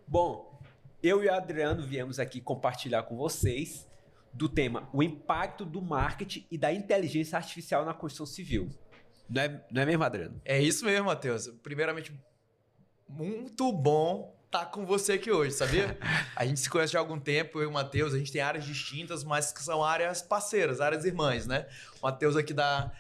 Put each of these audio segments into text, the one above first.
Bom, eu e o Adriano viemos aqui compartilhar com vocês do tema o impacto do marketing e da inteligência artificial na construção civil. Não é mesmo, Adriano? É isso mesmo, Matheus. Primeiramente, muito bom estar com você aqui hoje, sabia? A gente se conhece já há algum tempo, eu e o Matheus, a gente tem áreas distintas, mas que são áreas parceiras, áreas irmãs, né? O Matheus aqui da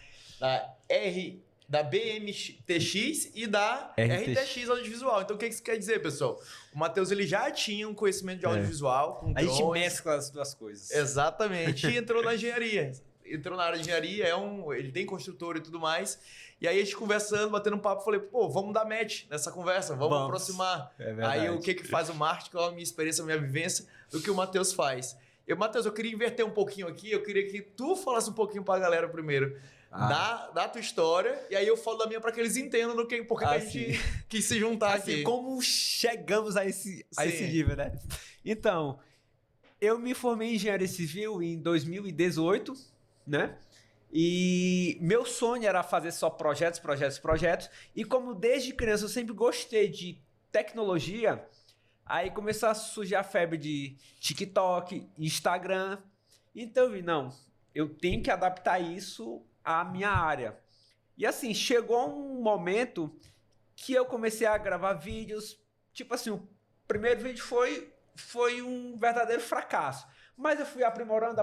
BMTX e da RTX Audiovisual. Então, o que isso quer dizer, pessoal? O Matheus, ele já tinha um conhecimento de audiovisual, com drones. A gente mescla as duas coisas. Exatamente. E entrou na engenharia. Entrou na área de engenharia, ele tem construtor e tudo mais. E aí a gente conversando, batendo um papo, falei, pô, vamos dar match nessa conversa, vamos aproximar. Aí o que faz o marketing, qual a minha experiência, a minha vivência, do que o Matheus faz. Matheus, eu queria inverter um pouquinho aqui, eu queria que tu falasse um pouquinho pra galera primeiro. Da tua história, e aí eu falo da minha para que eles entendam por que a gente quis se juntar aqui. Como chegamos a esse nível, né? Então, eu me formei em engenharia civil em 2018, né? E meu sonho era fazer só projetos. E como desde criança eu sempre gostei de tecnologia, aí começou a surgir a febre de TikTok, Instagram. Então eu vi, não, eu tenho que adaptar isso à minha área. E assim, chegou um momento que eu comecei a gravar vídeos. Tipo assim, o primeiro vídeo foi um verdadeiro fracasso. Mas eu fui aprimorando,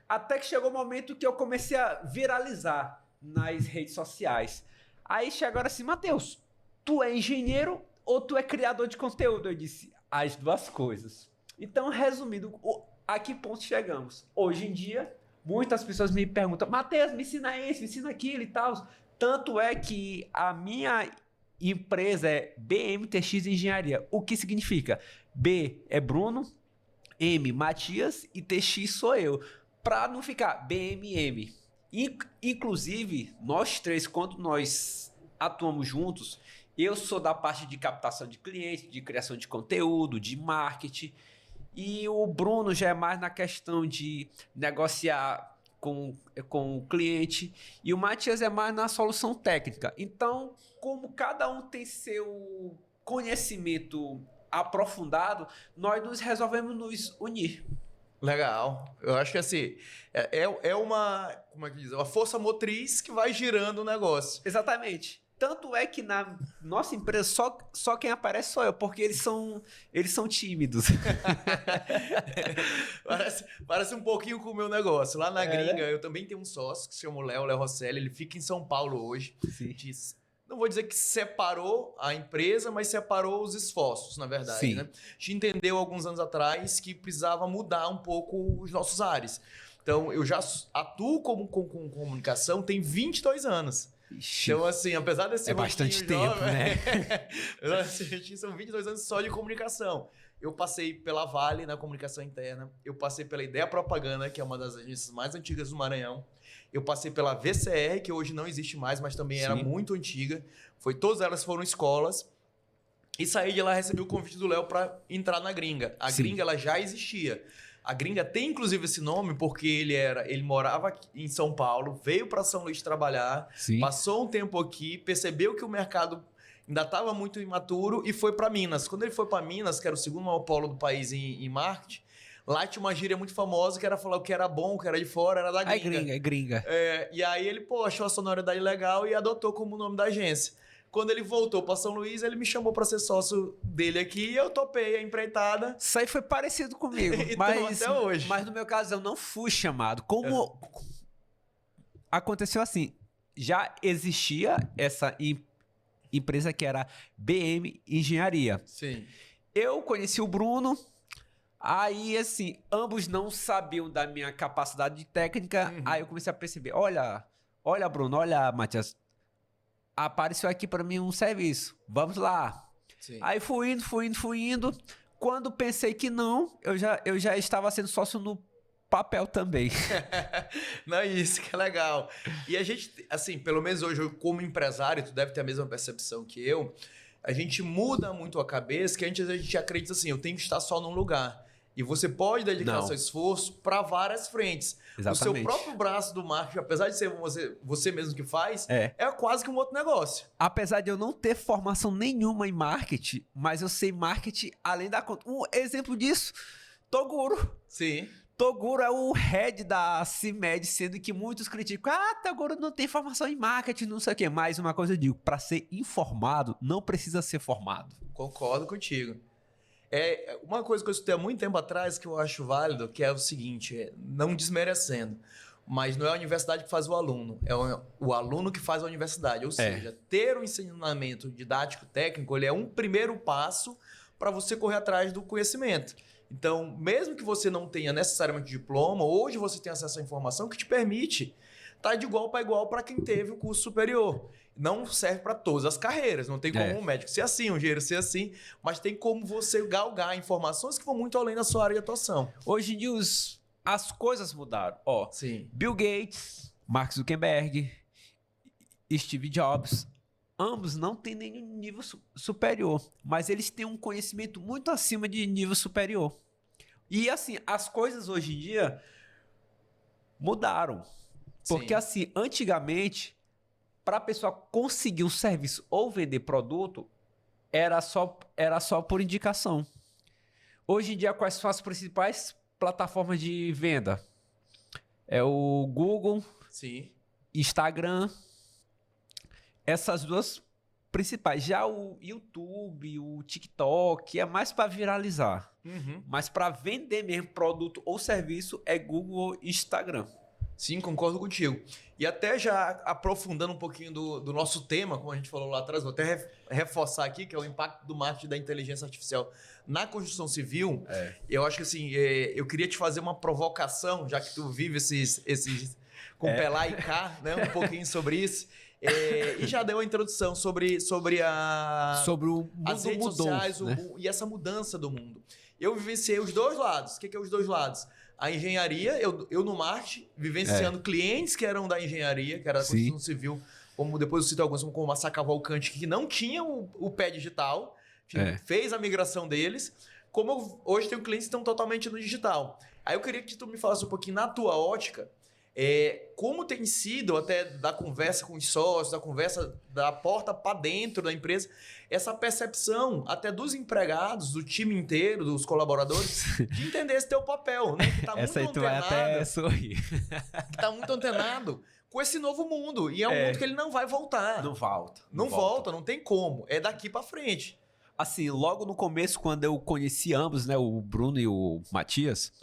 até que chegou o momento que eu comecei a viralizar nas redes sociais. Aí chegaram assim, Matheus, tu é engenheiro ou tu é criador de conteúdo? Eu disse, as duas coisas. Então, resumindo, a que ponto chegamos? Hoje em dia, muitas pessoas me perguntam, Matheus, me ensina isso, me ensina aquilo e tal. Tanto é que a minha empresa é BMTX Engenharia. O que significa? B é Bruno, M, Matias e TX sou eu. Para não ficar BMM. Inclusive, nós três, quando nós atuamos juntos, eu sou da parte de captação de clientes, de criação de conteúdo, de marketing. E o Bruno já é mais na questão de negociar com o cliente. E o Matias é mais na solução técnica. Então, como cada um tem seu conhecimento aprofundado, nós nos resolvemos nos unir. Legal. Eu acho que assim, é uma, como é que diz? Uma força motriz que vai girando o negócio. Exatamente. Tanto é que na nossa empresa só quem aparece sou eu, porque eles são tímidos. Parece um pouquinho com o meu negócio. Lá na gringa, eu também tenho um sócio que se chama Léo Rosselli. Ele fica em São Paulo hoje. Sim. Não vou dizer que separou a empresa, mas separou os esforços, na verdade. Sim. Né? A gente entendeu alguns anos atrás que precisava mudar um pouco os nossos ares. Então, eu já atuo com comunicação tem 22 anos. Ixi, então, assim, apesar desse bastante tempo, né? São 22 anos só de comunicação. Eu passei pela Vale na comunicação interna. Eu passei pela Ideia Propaganda, que é uma das agências mais antigas do Maranhão. Eu passei pela VCR, que hoje não existe mais, mas também era muito antiga. Todas elas foram escolas. E saí de lá e recebi o convite do Léo para entrar na gringa. A gringa ela já existia. A gringa tem inclusive esse nome porque ele morava em São Paulo, veio para São Luís trabalhar, passou um tempo aqui, percebeu que o mercado ainda estava muito imaturo e foi para Minas. Quando ele foi para Minas, que era o segundo maior polo do país em marketing, lá tinha uma gíria muito famosa que era falar o que era bom, o que era de fora, era da gringa. É gringa. E aí ele, achou a sonoridade legal e adotou como nome da agência. Quando ele voltou para São Luís, ele me chamou para ser sócio dele aqui e eu topei a empreitada. Isso aí foi parecido comigo, então, até hoje. Mas no meu caso eu não fui chamado. Como aconteceu assim, já existia essa empresa que era BM Engenharia. Sim. Eu conheci o Bruno, aí assim, ambos não sabiam da minha capacidade técnica, aí eu comecei a perceber, olha Bruno, olha Matias, apareceu aqui para mim um serviço, vamos lá. Sim. Aí fui indo. Quando pensei que não, eu já estava sendo sócio no papel também. Não, isso que é legal. E a gente, assim, pelo menos hoje, como empresário, tu deve ter a mesma percepção que eu, a gente muda muito a cabeça, que antes a gente acredita assim, eu tenho que estar só num lugar. E você pode dedicar Não. seu esforço para várias frentes. Exatamente. O seu próprio braço do marketing, apesar de ser você mesmo que faz, É. é quase que um outro negócio. Apesar de eu não ter formação nenhuma em marketing, mas eu sei marketing além da conta. Um exemplo disso, Toguro. Sim. Toguro é o head da CIMED, sendo que muitos criticam. Toguro não tem formação em marketing, não sei o quê. Mas uma coisa eu digo, para ser informado, não precisa ser formado. Concordo contigo. É uma coisa que eu escutei há muito tempo atrás que eu acho válido, que é o seguinte, não desmerecendo, mas não é a universidade que faz o aluno, é o aluno que faz a universidade. Ou seja, ter um ensinamento didático técnico, ele é um primeiro passo para você correr atrás do conhecimento. Então, mesmo que você não tenha necessariamente diploma, hoje você tem acesso à informação que te permite estar de igual para igual para quem teve o curso superior. Não serve para todas as carreiras, não tem como um médico ser assim, um engenheiro ser assim, mas tem como você galgar informações que vão muito além da sua área de atuação. Hoje em dia as coisas mudaram. Ó, Sim. Bill Gates, Mark Zuckerberg, Steve Jobs, ambos não têm nenhum nível superior, mas eles têm um conhecimento muito acima de nível superior. E assim, as coisas hoje em dia mudaram. Porque Sim. assim, antigamente, para a pessoa conseguir um serviço ou vender produto, era só por indicação. Hoje em dia, quais são as principais plataformas de venda? É o Google, Sim. Instagram, essas duas principais. Já o YouTube, o TikTok é mais para viralizar. Mas para vender mesmo produto ou serviço é Google ou Instagram. Sim, concordo contigo. E até já aprofundando um pouquinho do nosso tema, como a gente falou lá atrás, vou até reforçar aqui, que é o impacto do marketing da inteligência artificial na construção civil. Eu acho que assim, eu queria te fazer uma provocação, já que tu vive esses com Pelá e Cá, né? Um pouquinho sobre isso. E já deu a introdução sobre o mundo as redes mudou, sociais né? e essa mudança do mundo. Eu vivenciei os dois lados. O que é os dois lados? A engenharia, eu no marketing, vivenciando clientes que eram da engenharia, que era da construção civil, como depois eu cito alguns, como a Saca Volcante, que não tinha o pé digital, fez a migração deles, como hoje tenho clientes que estão totalmente no digital. Aí eu queria que tu me falasse um pouquinho na tua ótica, como tem sido, até da conversa com os sócios, da conversa da porta para dentro da empresa, essa percepção até dos empregados, do time inteiro, dos colaboradores, de entender esse teu papel, né? Que tá muito essa aí tu vai até sorrir. Que tá muito antenado com esse novo mundo. E é um mundo que ele não vai voltar. Não volta. Não volta, não tem como. É daqui para frente. Assim, logo no começo, quando eu conheci ambos, né? O Bruno e o Matias,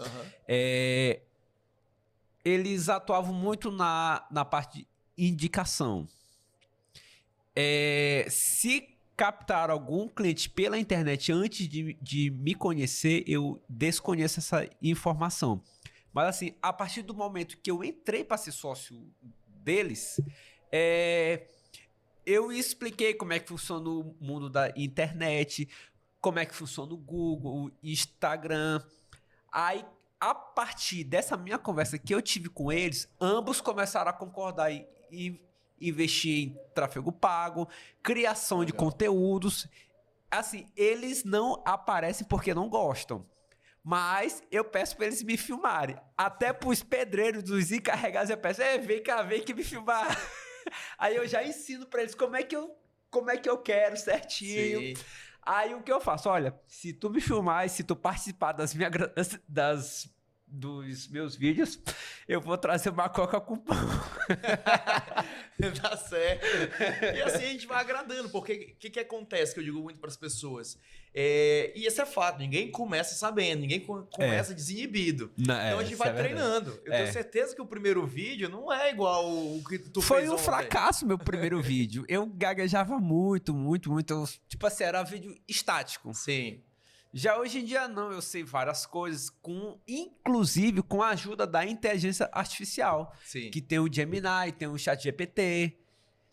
eles atuavam muito na parte de indicação. Se captar algum cliente pela internet antes de me conhecer, eu desconheço essa informação. Mas assim, a partir do momento que eu entrei para ser sócio deles, eu expliquei como é que funciona o mundo da internet, como é que funciona o Google, o Instagram. Aí, a partir dessa minha conversa que eu tive com eles, ambos começaram a concordar e investir em tráfego pago, criação de conteúdos. Assim, eles não aparecem porque não gostam. Mas eu peço para eles me filmarem. Até para os pedreiros, dos encarregados, eu peço, vem cá, vem que me filmar. Aí eu já ensino para eles como é que eu quero certinho. Sim. Aí o que eu faço? Olha, se tu me filmar e se tu participar dos meus vídeos, eu vou trazer uma coca com pão. Tá certo. E assim a gente vai agradando, porque o que acontece que eu digo muito para as pessoas? E esse é fato, ninguém começa sabendo, ninguém começa desinibido. Então a gente vai treinando. Eu tenho certeza que o primeiro vídeo não é igual o que tu Foi fez um fracasso meu primeiro vídeo. Eu gaguejava muito. Tipo assim, era vídeo estático. Sim. Já hoje em dia não, eu sei várias coisas, inclusive com a ajuda da inteligência artificial. Sim. Que tem o Gemini, tem o ChatGPT,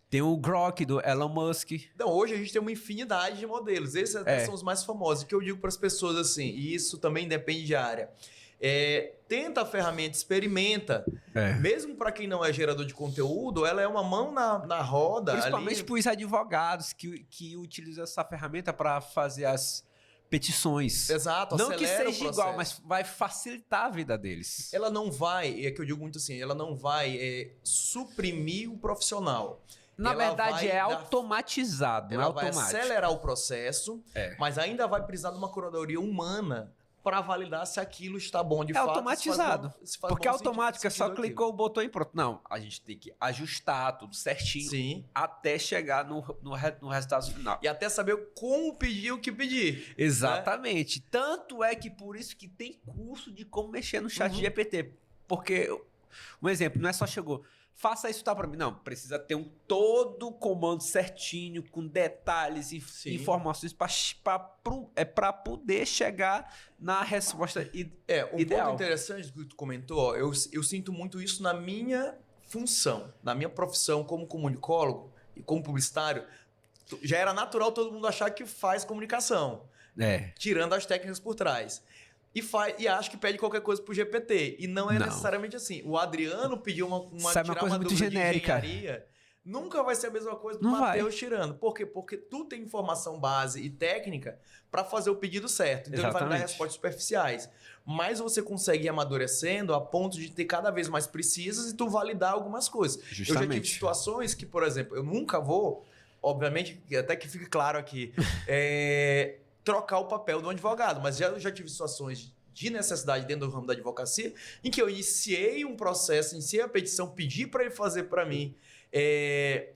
tem o Grok do Elon Musk. Então, hoje a gente tem uma infinidade de modelos. Esses até são os mais famosos. O que eu digo para as pessoas assim, e isso também depende de área. Tenta a ferramenta, experimenta. Mesmo para quem não é gerador de conteúdo, ela é uma mão na roda. Principalmente para os advogados que utilizam essa ferramenta para fazer as petições. Exato, não que acelera o seja processo. igual, mas vai facilitar a vida deles. Ela não vai, é que eu digo muito assim, ela não vai suprimir o profissional. Na Ela verdade, vai é dar- automatizado, não é Ela vai automático. acelerar o processo, É. mas ainda vai precisar de uma curadoria humana para validar se aquilo está bom de É fato. automatizado. Porque automático é só sentido clicou o botão e pronto. Não, a gente tem que ajustar tudo certinho Sim. até chegar no resultado final. E até saber como pedir o que pedir. Exatamente. Tanto é que por isso que tem curso de como mexer no chat Uhum. GPT. Porque, um exemplo, não é só chegou, faça isso, tá pra mim. Não, precisa ter todo o comando certinho, com detalhes e Sim. informações para poder chegar na resposta Um ideal. ponto interessante que tu comentou, ó, eu sinto muito isso na minha função, na minha profissão como comunicólogo e como publicitário. Já era natural todo mundo achar que faz comunicação, É. tirando as técnicas por trás. E acha que pede qualquer coisa pro GPT. E não é Não. necessariamente assim. O Adriano pediu uma Sabe uma tirar coisa uma muito dúvida de genérica. engenharia. Nunca vai ser a mesma coisa do Não vai. Matheus tirando. Por quê? Porque tu tem informação base e técnica para fazer o pedido certo. Então ele vai me dar Exatamente. respostas superficiais. Mas você consegue ir amadurecendo a ponto de ter cada vez mais precisas e tu validar algumas coisas. Eu já tive Justamente. situações que, por exemplo, eu nunca vou, obviamente, até que fique claro aqui, trocar o papel do advogado, mas já tive situações de necessidade dentro do ramo da advocacia em que eu iniciei um processo, iniciei a petição, pedi para ele fazer para mim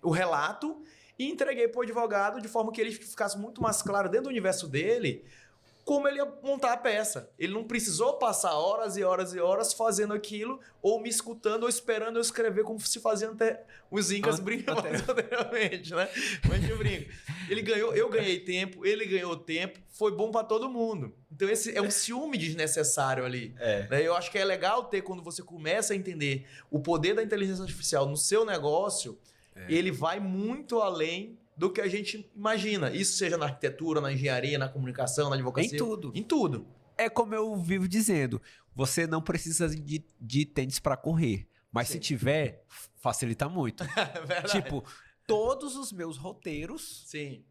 o relato e entreguei para o advogado de forma que ele ficasse muito mais claro dentro do universo dele como ele ia montar a peça. Ele não precisou passar horas e horas e horas fazendo aquilo, ou me escutando, ou esperando eu escrever como se faziam até os incas brincavam anteriormente, né? Mas eu brinco. Eu ganhei tempo, ele ganhou tempo, foi bom para todo mundo. Então esse é um ciúme desnecessário ali. Né? Eu acho que é legal ter, quando você começa a entender o poder da inteligência artificial no seu negócio, ele vai muito além do que a gente imagina. Isso seja na arquitetura, na engenharia, na comunicação, na advocacia. Em tudo. Em tudo. É como eu vivo dizendo, você não precisa de tênis para correr, mas Sim. se tiver, facilita muito. Verdade. Tipo, todos os meus roteiros, Sim.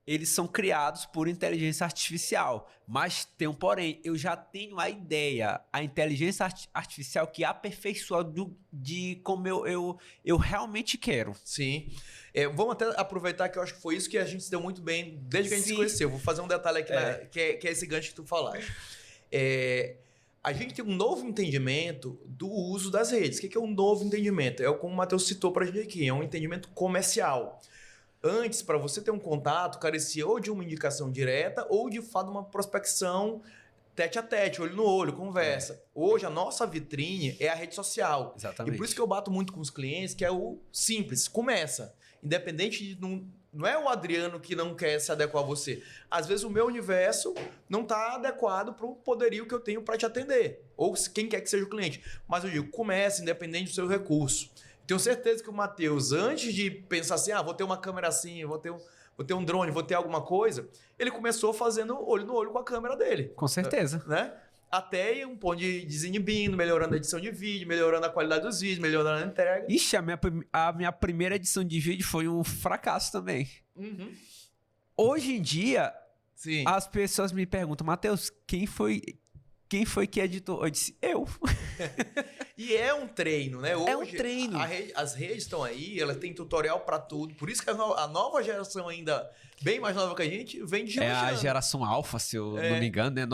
eles são criados por inteligência artificial. Mas tem um porém, eu já tenho a ideia, a inteligência artificial que aperfeiçoa de como eu realmente quero. Sim. Vamos até aproveitar que eu acho que foi isso que a gente se deu muito bem desde que a gente se Sim. conheceu. Vou fazer um detalhe aqui, que é esse gancho que tu falaste. A gente tem um novo entendimento do uso das redes. O que é um novo entendimento? É como o Matheus citou pra gente aqui, é um entendimento comercial. Antes, para você ter um contato, carecia ou de uma indicação direta ou de fato uma prospecção tete a tete, olho no olho, conversa. Hoje a nossa vitrine é a rede social. Exatamente. E por isso que eu bato muito com os clientes, que é o simples, começa. Independente de não é o Adriano que não quer se adequar a você. Às vezes o meu universo não está adequado para o poderio que eu tenho para te atender. Ou quem quer que seja o cliente. Mas eu digo, comece independente do seu recurso. Tenho certeza que o Matheus, antes de pensar assim, vou ter uma câmera assim, vou ter um drone, vou ter alguma coisa, ele começou fazendo olho no olho com a câmera dele. Com certeza. Né? Até um ponto de desinibindo, melhorando a edição de vídeo, melhorando a qualidade dos vídeos, melhorando a entrega. Ixi, a minha primeira edição de vídeo foi um fracasso também. Uhum. Hoje em dia, Sim. as pessoas me perguntam, Matheus, quem foi que editou? Eu disse, eu. E é um treino, né? Hoje, É um treino. As redes estão aí, elas têm tutorial pra tudo. Por isso que a nova geração ainda, bem mais nova que a gente, vem de É a geração alfa, se eu não me engano, né?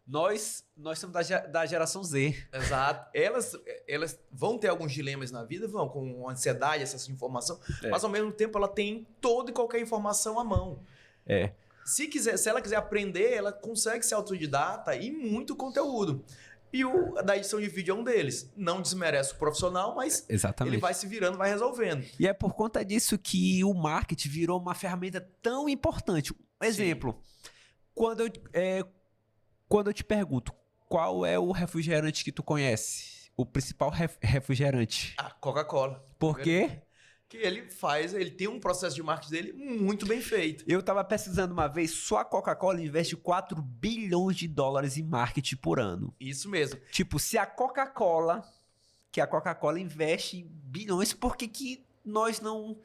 Nós somos da geração Z. Exato. Elas vão ter alguns dilemas na vida, vão, com ansiedade, excesso de informação, mas ao mesmo tempo ela tem toda e qualquer informação à mão. Se ela quiser aprender, ela consegue ser autodidata e muito conteúdo. E o da edição de vídeo é um deles. Não desmerece o profissional, mas Exatamente. ele vai se virando, vai resolvendo. E é por conta disso que o marketing virou uma ferramenta tão importante. Um exemplo, quando eu te pergunto, qual é o refrigerante que tu conhece? O principal refrigerante. A Coca-Cola. Por quê? Que ele tem um processo de marketing dele muito bem feito. Eu tava pesquisando uma vez, só a Coca-Cola investe 4 bilhões de dólares em marketing por ano. Isso mesmo. Tipo, se a Coca-Cola investe bilhões, por que nós não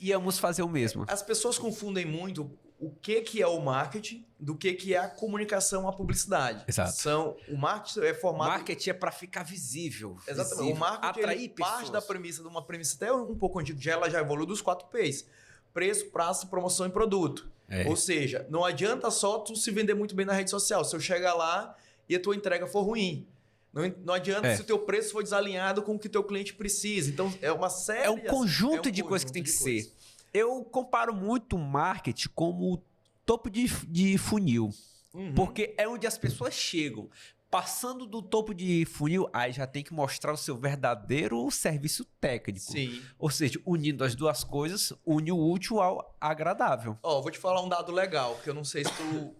íamos fazer o mesmo? As pessoas confundem muito o que é o marketing do que é a comunicação, a publicidade. Exato. O marketing é formado... Marketing é para ficar visível. Exatamente. Visível, O marketing atrair parte da premissa, de uma premissa até um pouco antiga, ela já evoluiu dos 4 P's. Preço, prazo, promoção e produto. Ou seja, não adianta só tu se vender muito bem na rede social. Se eu chegar lá e a tua entrega for ruim. Não adianta se o teu preço for desalinhado com o que o teu cliente precisa. Então, é uma série... É um conjunto de coisas que tem que ser. Eu comparo muito o marketing como o topo de funil. Porque é onde as pessoas chegam. Passando do topo de funil, aí já tem que mostrar o seu verdadeiro serviço técnico. Sim. Ou seja, unindo as duas coisas, une o útil ao agradável. Vou te falar um dado legal, que eu não sei se tu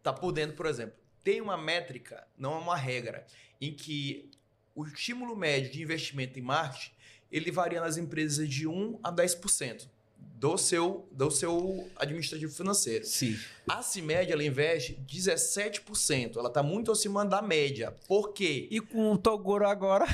tá por dentro, por exemplo. Tem uma métrica, não é uma regra, em que o estímulo médio de investimento em marketing, ele varia nas empresas de 1 a 10%. Do seu administrativo financeiro. Sim. A CIMED, ela investe 17%. Ela está muito acima da média. Por quê? E com o Toguro agora...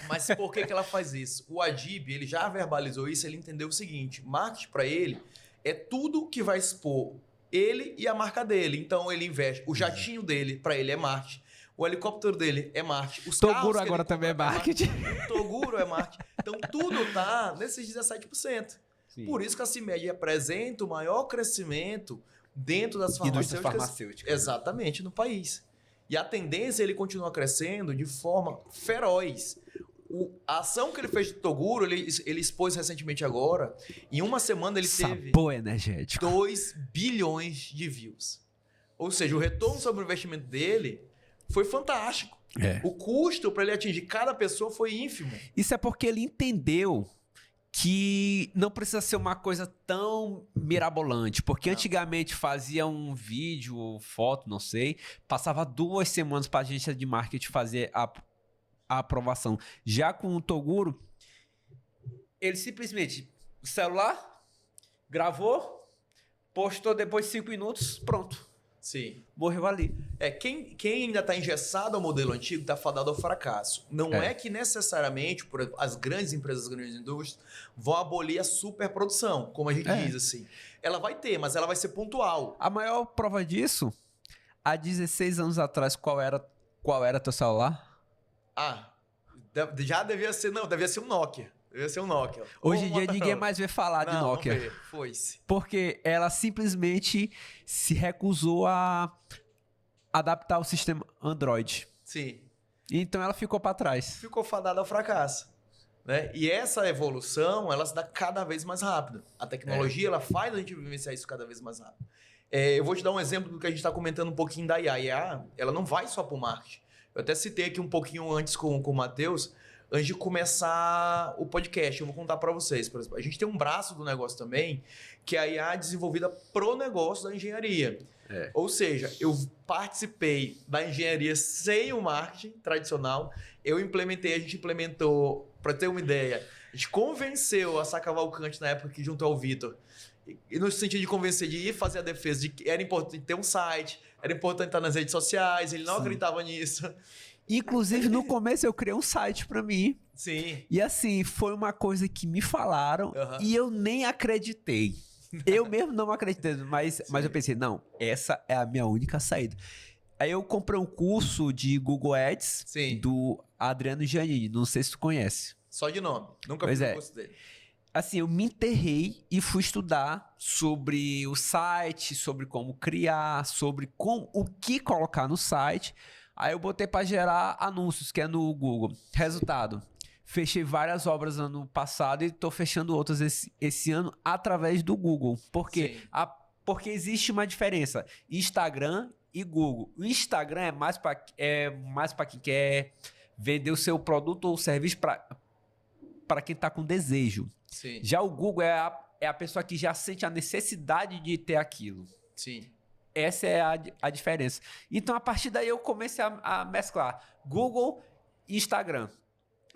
Mas por que ela faz isso? O Adib, ele já verbalizou isso, ele entendeu o seguinte, marketing para ele é tudo que vai expor ele e a marca dele. Então ele investe, o jatinho dele, para ele é marketing. O helicóptero dele é marketing. Os Toguro agora também é marketing. Toguro é marketing. Então tudo tá nesses 17%. Sim. Por isso que a CIMED apresenta o maior crescimento dentro das farmacêuticas. Exatamente, no país. E a tendência é ele continuar crescendo de forma feroz. A ação que ele fez do Toguro, ele expôs recentemente agora. Em uma semana ele teve energético. 2 bilhões de views. Ou seja, o retorno sobre o investimento dele foi fantástico. O custo para ele atingir cada pessoa foi ínfimo. Isso é porque ele entendeu que não precisa ser uma coisa tão mirabolante, porque antigamente fazia um vídeo ou foto, não sei, passava 2 semanas para a agência de marketing fazer a aprovação. Já com o Toguro, ele simplesmente, o celular, gravou, postou depois de 5 minutos, pronto. Sim. Morreu ali. Quem ainda está engessado ao modelo antigo está fadado ao fracasso. Não é que necessariamente, por exemplo, as grandes empresas, as grandes indústrias vão abolir a superprodução, como a gente diz assim. Ela vai ter, mas ela vai ser pontual. A maior prova disso, há 16 anos atrás, qual era teu celular? Já devia ser, devia ser um Nokia. Devia ser um Nokia. Hoje em dia ninguém mais vê falar de Nokia. Não vê. Foi-se. Porque ela simplesmente se recusou a adaptar o sistema Android. Sim. Então ela ficou para trás. Ficou fadada ao fracasso. Né? E essa evolução, ela se dá cada vez mais rápido. A tecnologia, ela faz a gente vivenciar isso cada vez mais rápido. Eu vou te dar um exemplo do que a gente está comentando um pouquinho da IA. A IA, ela não vai só para o marketing. Eu até citei aqui um pouquinho antes com o Matheus. Antes de começar o podcast, eu vou contar para vocês. Por exemplo, a gente tem um braço do negócio também, que é a IA desenvolvida pro negócio da engenharia. Ou seja, eu participei da engenharia sem o marketing tradicional. A gente implementou, para ter uma ideia, a gente convenceu a Sá Cavalcante na época que juntou ao Vitor. E no sentido de convencer de ir fazer a defesa, de que era importante ter um site, era importante estar nas redes sociais, ele não acreditava nisso. Inclusive, no começo eu criei um site pra mim. Sim. E assim, foi uma coisa que me falaram e eu nem acreditei. Eu mesmo não acreditei, mas eu pensei, não, essa é a minha única saída. Aí eu comprei um curso de Google Ads do Adriano Giannini, não sei se tu conhece. Só de nome, nunca fiz o curso dele. Assim, eu me enterrei e fui estudar sobre o site, sobre como criar, sobre o que colocar no site. Aí eu botei para gerar anúncios, que é no Google. Resultado, fechei várias obras ano passado e estou fechando outras esse ano através do Google. Por quê? Porque existe uma diferença. Instagram e Google. O Instagram é mais para quem quer vender o seu produto ou serviço para quem está com desejo. Sim. Já o Google é a pessoa que já sente a necessidade de ter aquilo. Sim. Essa é a diferença. Então, a partir daí, eu comecei a mesclar Google e Instagram.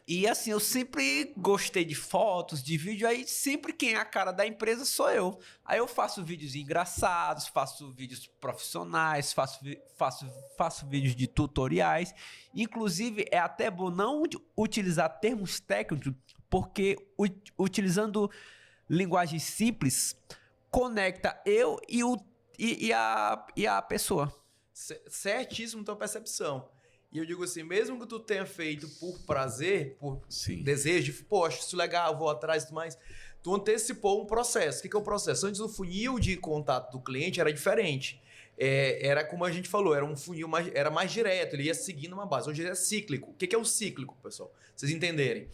E assim, eu sempre gostei de fotos, de vídeo. Aí, sempre quem é a cara da empresa sou eu. Aí, eu faço vídeos engraçados, faço vídeos profissionais, faço vídeos de tutoriais. Inclusive, é até bom não utilizar termos técnicos, porque utilizando linguagem simples, conecta eu e a pessoa. Certíssimo tua percepção. E eu digo assim, mesmo que tu tenha feito por prazer, por desejo, de, poxa, isso é legal, vou atrás e tudo mais, tu antecipou um processo. O que é o processo? Antes, o funil de contato do cliente era diferente. Era como a gente falou, era um funil era mais direto, ele ia seguindo uma base. Hoje é cíclico. O que é o cíclico, pessoal? Pra vocês entenderem.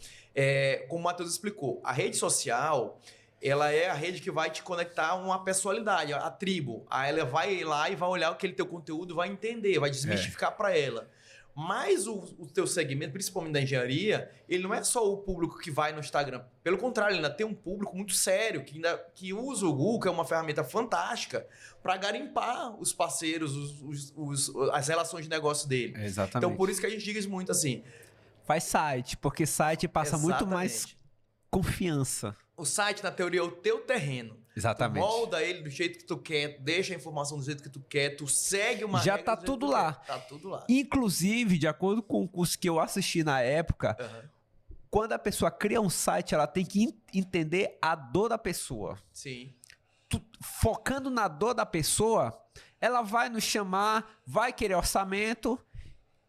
Como o Matheus explicou, a rede social, ela é a rede que vai te conectar a uma personalidade, a tribo. Aí ela vai lá e vai olhar aquele teu conteúdo, vai entender, vai desmistificar para ela. Mas o teu segmento, principalmente da engenharia, ele não é só o público que vai no Instagram. Pelo contrário, ele ainda tem um público muito sério, que usa o Google, que é uma ferramenta fantástica, para garimpar os parceiros, as relações de negócio dele. Exatamente. Então, por isso que a gente diz muito assim... Faz site, porque site passa muito mais confiança. O site, na teoria, é o teu terreno. Exatamente. Tu molda ele do jeito que tu quer, deixa a informação do jeito que tu quer, tu segue uma já regra tá tudo lá. Tá tudo lá. Inclusive, de acordo com o curso que eu assisti na época, quando a pessoa cria um site, ela tem que entender a dor da pessoa. Sim. Focando na dor da pessoa, ela vai nos chamar, vai querer orçamento.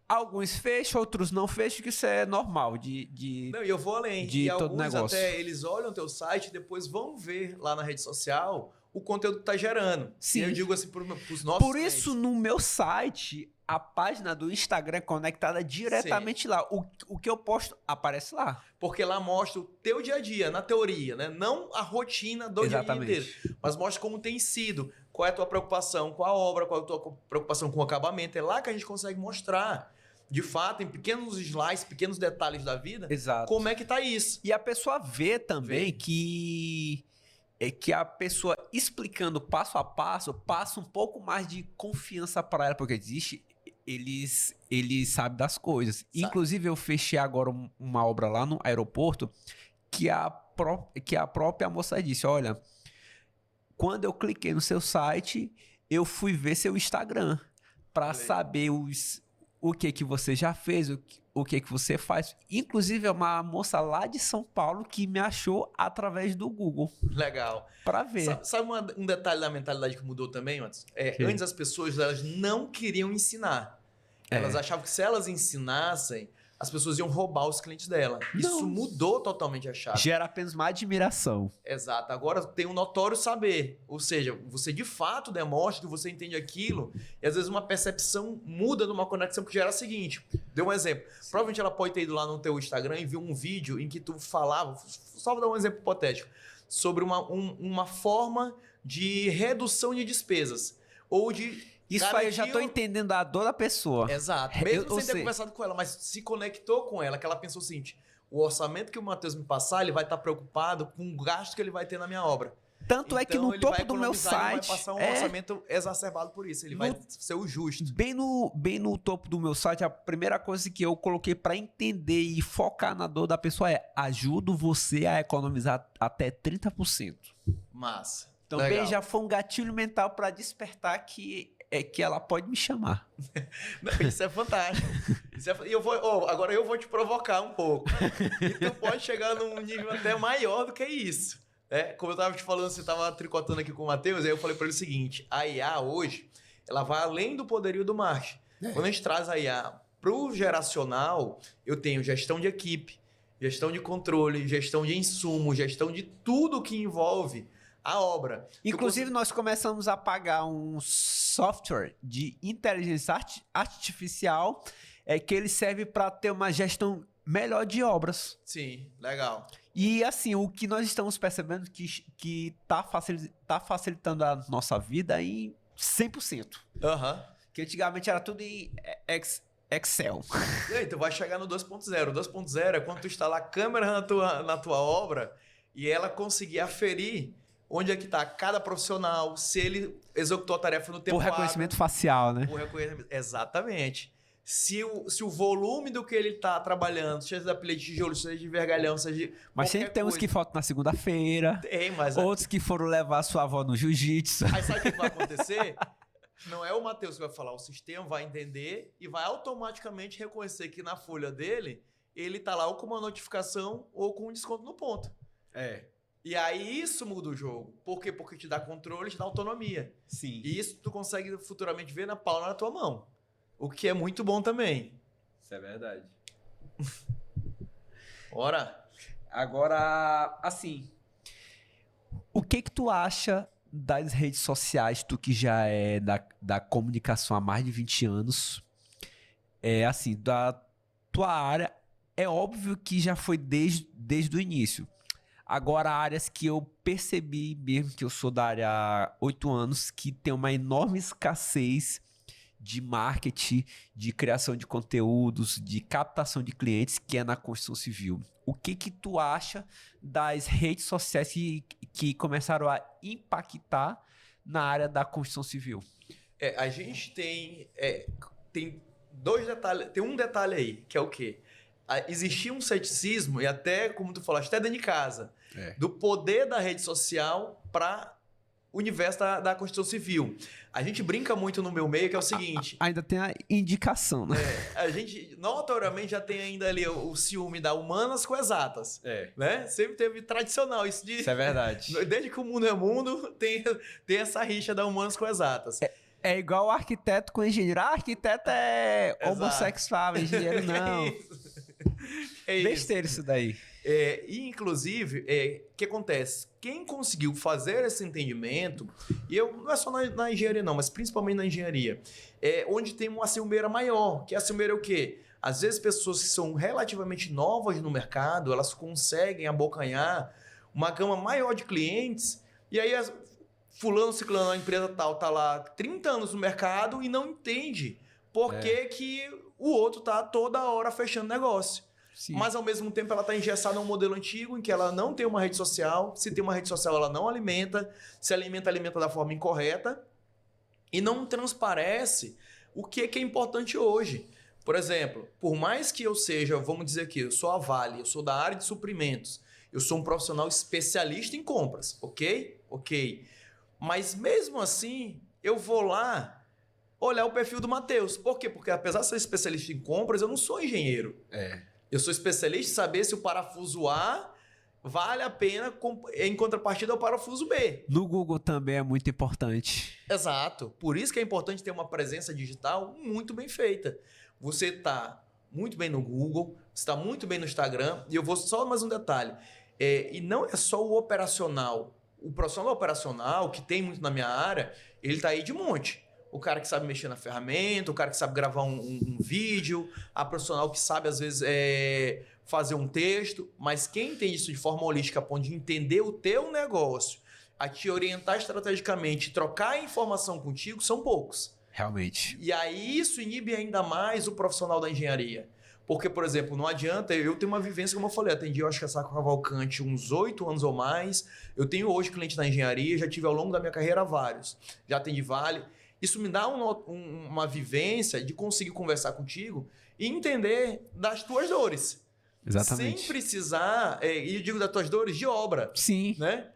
Alguns fecham, outros não fecham, que isso é normal Não, e eu vou além. De e todo alguns negócio. até, eles olham o teu site e depois vão ver lá na rede social o conteúdo que tá gerando. Sim. E eu digo assim pros nossos Por clientes. isso, no meu site, a página do Instagram é conectada diretamente lá. O que eu posto aparece lá. Porque lá mostra o teu dia a dia, na teoria, né? Não a rotina do dia a dia inteiro. Mas mostra como tem sido. Qual é a tua preocupação com a obra, qual é a tua preocupação com o acabamento. É lá que a gente consegue mostrar, de fato, em pequenos slides, pequenos detalhes da vida, como é que tá isso. E a pessoa vê também que a pessoa explicando passo a passo passa um pouco mais de confiança para ela, porque eles sabem das coisas. Sabe. Inclusive, eu fechei agora uma obra lá no aeroporto que a própria moça disse, olha, quando eu cliquei no seu site, eu fui ver seu Instagram para saber o que você já fez, o que você faz. Inclusive, é uma moça lá de São Paulo que me achou através do Google. Legal. Para ver. Sabe um detalhe da mentalidade que mudou também, Matheus? Antes as pessoas elas não queriam ensinar. Elas achavam que se elas ensinassem, as pessoas iam roubar os clientes dela. Não. Isso mudou totalmente a chave. Gera apenas uma admiração. Exato. Agora tem um notório saber. Ou seja, você de fato demonstra que você entende aquilo e às vezes uma percepção muda numa conexão que gera a seguinte. Deu um exemplo. Provavelmente ela pode ter ido lá no teu Instagram e viu um vídeo em que tu falava, só vou dar um exemplo hipotético, sobre uma forma de redução de despesas. Ou de... Isso aí eu já tô entendendo a dor da pessoa. Exato. Mesmo sem ter conversado com ela, mas se conectou com ela, que ela pensou o seguinte, o orçamento que o Matheus me passar, ele vai estar preocupado com o gasto que ele vai ter na minha obra. Tanto então, é que no topo do meu site... Ele vai passar um orçamento exacerbado por isso, ele vai ser o justo. Bem no topo do meu site, a primeira coisa que eu coloquei para entender e focar na dor da pessoa é ajudo você a economizar até 30%. Massa. Também legal. Já foi um gatilho mental para despertar que ela pode me chamar. Não, isso é fantástico. Agora eu vou te provocar um pouco. E tu pode chegar num nível até maior do que isso. Como eu estava te falando, você estava tricotando aqui com o Matheus, aí eu falei para ele o seguinte, a IA hoje, ela vai além do poderio do marketing. Quando a gente traz a IA para o geracional, eu tenho gestão de equipe, gestão de controle, gestão de insumo, gestão de tudo que envolve a obra. Inclusive, nós começamos a pagar um software de inteligência artificial que ele serve para ter uma gestão melhor de obras. Sim, legal. E assim, o que nós estamos percebendo que tá facilitando a nossa vida em 100%. Que antigamente era tudo em Excel. E aí, tu vai chegar no 2.0. O 2.0 é quando tu instalar a câmera na tua obra e ela conseguir aferir onde é que está cada profissional, se ele executou a tarefa no tempo hábil. Por reconhecimento facial, né? Por reconhecimento, exatamente. Se o volume do que ele está trabalhando, seja da pilha de tijolo, seja de vergalhão, seja de mas sempre tem uns que faltam na segunda-feira. Tem, mas... Outros que foram levar a sua avó no jiu-jitsu. Aí sabe o que vai acontecer? Não é o Matheus que vai falar, o sistema vai entender e vai automaticamente reconhecer que na folha dele, ele está lá ou com uma notificação ou com um desconto no ponto. E aí isso muda o jogo. Por quê? Porque te dá controle, te dá autonomia. Sim. E isso tu consegue futuramente ver na palma da tua mão. O que é muito bom também. Isso é verdade. Ora. Agora, assim, o que tu acha das redes sociais, tu que já é da comunicação há mais de 20 anos, assim, da tua área, é óbvio que já foi desde o início. Agora, áreas que eu percebi mesmo, que eu sou da área há 8 anos, que tem uma enorme escassez de marketing, de criação de conteúdos, de captação de clientes, que é na construção civil. O que tu acha das redes sociais que começaram a impactar na área da construção civil? A gente tem dois detalhes, tem um detalhe aí, que é o quê? Existia um ceticismo, e até, como tu falaste, até dentro de casa, do poder da rede social para o universo da construção civil. A gente brinca muito no meu meio, que é o seguinte... Ainda tem a indicação, né? A gente, notoriamente, já tem ainda ali o ciúme da humanas com exatas. Né? Sempre teve tradicional isso de... Isso é verdade. Desde que o mundo é mundo, tem essa rixa da humanas com exatas. É igual o arquiteto com engenheiro. Arquiteto é homossexual, engenheiro não. É isso. Besteira isso daí. E, inclusive, o que acontece? Quem conseguiu fazer esse entendimento, e não é só na engenharia não, mas principalmente na engenharia, onde tem uma ciumeira maior, que a ciumeira é o quê? Às vezes pessoas que são relativamente novas no mercado, elas conseguem abocanhar uma gama maior de clientes, e aí fulano, ciclano, a empresa tal, tá lá 30 anos no mercado e não entende por que o outro tá toda hora fechando negócio. Sim. Mas, ao mesmo tempo, ela está engessada num modelo antigo em que ela não tem uma rede social. Se tem uma rede social, ela não alimenta. Se alimenta da forma incorreta. E não transparece o que é importante hoje. Por exemplo, por mais que eu seja, vamos dizer aqui, eu sou a Vale, eu sou da área de suprimentos. Eu sou um profissional especialista em compras, ok? Ok. Mas, mesmo assim, eu vou lá olhar o perfil do Matheus. Por quê? Porque, apesar de ser especialista em compras, eu não sou engenheiro. Eu sou especialista em saber se o parafuso A vale a pena em contrapartida ao parafuso B. No Google também é muito importante. Exato. Por isso que é importante ter uma presença digital muito bem feita. Você está muito bem no Google, você está muito bem no Instagram. E eu vou só mais um detalhe. E não é só o operacional. O profissional operacional, que tem muito na minha área, ele está aí de monte. O cara que sabe mexer na ferramenta, o cara que sabe gravar um vídeo, a profissional que sabe, às vezes, fazer um texto. Mas quem tem isso de forma holística, a ponto de entender o teu negócio, a te orientar estrategicamente, trocar informação contigo, são poucos. Realmente. E aí isso inibe ainda mais o profissional da engenharia. Porque, por exemplo, não adianta... Eu tenho uma vivência, como eu falei, atendi, eu acho que a Sacro Cavalcante uns 8 anos ou mais. Eu tenho hoje cliente na engenharia, já tive ao longo da minha carreira vários. Já atendi Vale... Isso me dá uma vivência de conseguir conversar contigo e entender das tuas dores. Exatamente. Sem precisar, e eu digo das tuas dores de obra. Sim. Né?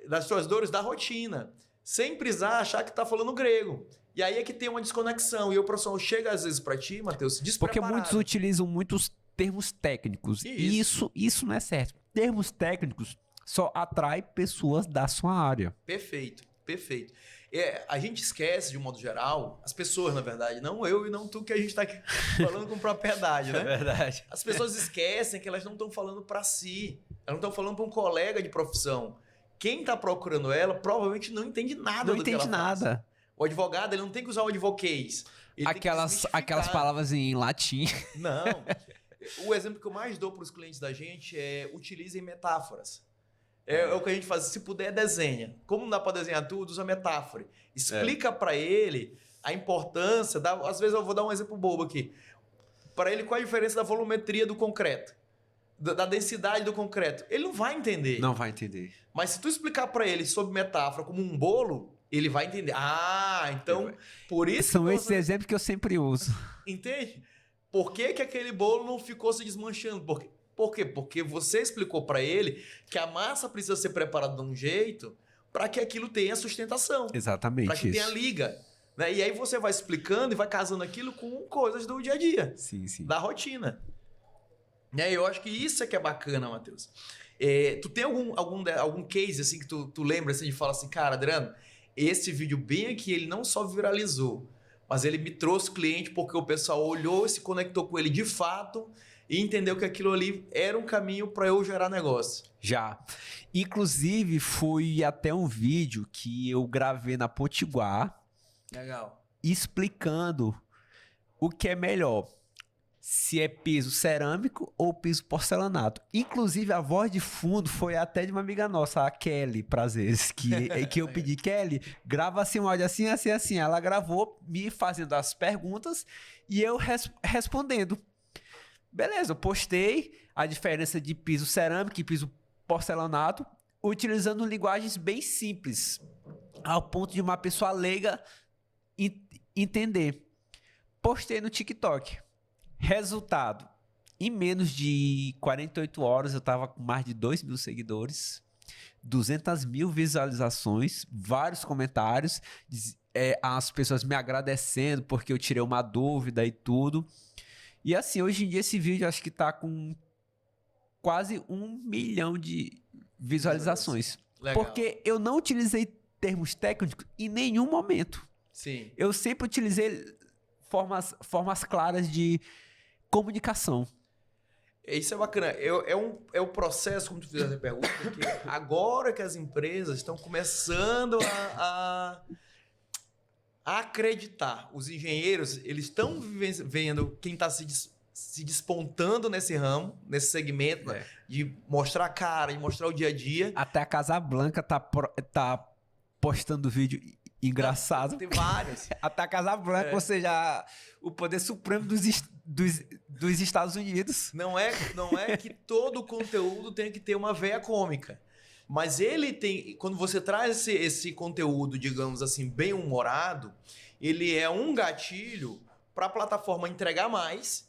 Das tuas dores da rotina. Sem precisar achar que tá falando grego. E aí é que tem uma desconexão. E o profissional chega às vezes para ti, Matheus, despreparado. Porque muitos utilizam muitos termos técnicos. E isso não é certo. Termos técnicos só atrai pessoas da sua área. Perfeito, perfeito. A gente esquece, de um modo geral, as pessoas, na verdade, não eu e não tu, que a gente está aqui falando com propriedade, né? É verdade. As pessoas esquecem que elas não estão falando para si, elas não estão falando para um colega de profissão. Quem está procurando ela provavelmente não entende nada do que ela faz. Não entende nada. O advogado, ele não tem que usar o advoquês. Aquelas palavras em latim. Não. O exemplo que eu mais dou para os clientes da gente é utilizem metáforas. É o que a gente faz. Se puder, desenha. Como não dá para desenhar tudo, usa metáfora. Explica para ele a importância. Às vezes eu vou dar um exemplo bobo aqui. Para ele, qual a diferença da volumetria do concreto? Da densidade do concreto. Ele não vai entender. Não vai entender. Mas se tu explicar para ele sobre metáfora como um bolo, ele vai entender. Então, por isso... São esses exemplos que eu sempre uso. Entende? Por que aquele bolo não ficou se desmanchando? Por quê? Porque você explicou para ele que a massa precisa ser preparada de um jeito para que aquilo tenha sustentação. Exatamente. Para que tenha liga. Né? E aí você vai explicando e vai casando aquilo com coisas do dia a dia. Sim, sim. Da rotina. E aí eu acho que isso é que é bacana, Matheus. Tu tem algum case assim que tu lembra assim, de falar assim, cara, Adriano, esse vídeo bem aqui, ele não só viralizou, mas ele me trouxe cliente porque o pessoal olhou e se conectou com ele de fato e entendeu que aquilo ali era um caminho para eu gerar negócio. Já. Inclusive, fui até um vídeo que eu gravei na Potiguar. Legal. Explicando o que é melhor. Se é piso cerâmico ou piso porcelanato. Inclusive, a voz de fundo foi até de uma amiga nossa, a Kelly Prazeres, que eu pedi, Kelly, grava assim um áudio assim, assim, assim. Ela gravou me fazendo as perguntas e eu respondendo. Beleza, eu postei a diferença de piso cerâmico e piso porcelanato, utilizando linguagens bem simples, ao ponto de uma pessoa leiga entender. Postei no TikTok. Resultado, em menos de 48 horas eu tava com mais de 2.000 seguidores, 200.000 visualizações, vários comentários, as pessoas me agradecendo porque eu tirei uma dúvida e tudo. E assim, hoje em dia esse vídeo acho que tá com quase 1 milhão de visualizações. Legal. Porque eu não utilizei termos técnicos em nenhum momento. Sim. Eu sempre utilizei formas claras de comunicação. Isso é bacana. É o processo, como tu fizeste a pergunta, que agora que as empresas estão começando a acreditar. Os engenheiros, eles estão vendo quem está se despontando nesse ramo, nesse segmento, né? De mostrar a cara, de mostrar o dia a dia. Até a Casa Blanca tá postando vídeo engraçado. Tem vários. Até a Casa Blanca, ou seja, o poder supremo dos Estados Unidos. Não é que todo conteúdo tem que ter uma veia cômica. Mas ele tem... Quando você traz esse conteúdo, digamos assim, bem humorado, ele é um gatilho para a plataforma entregar mais.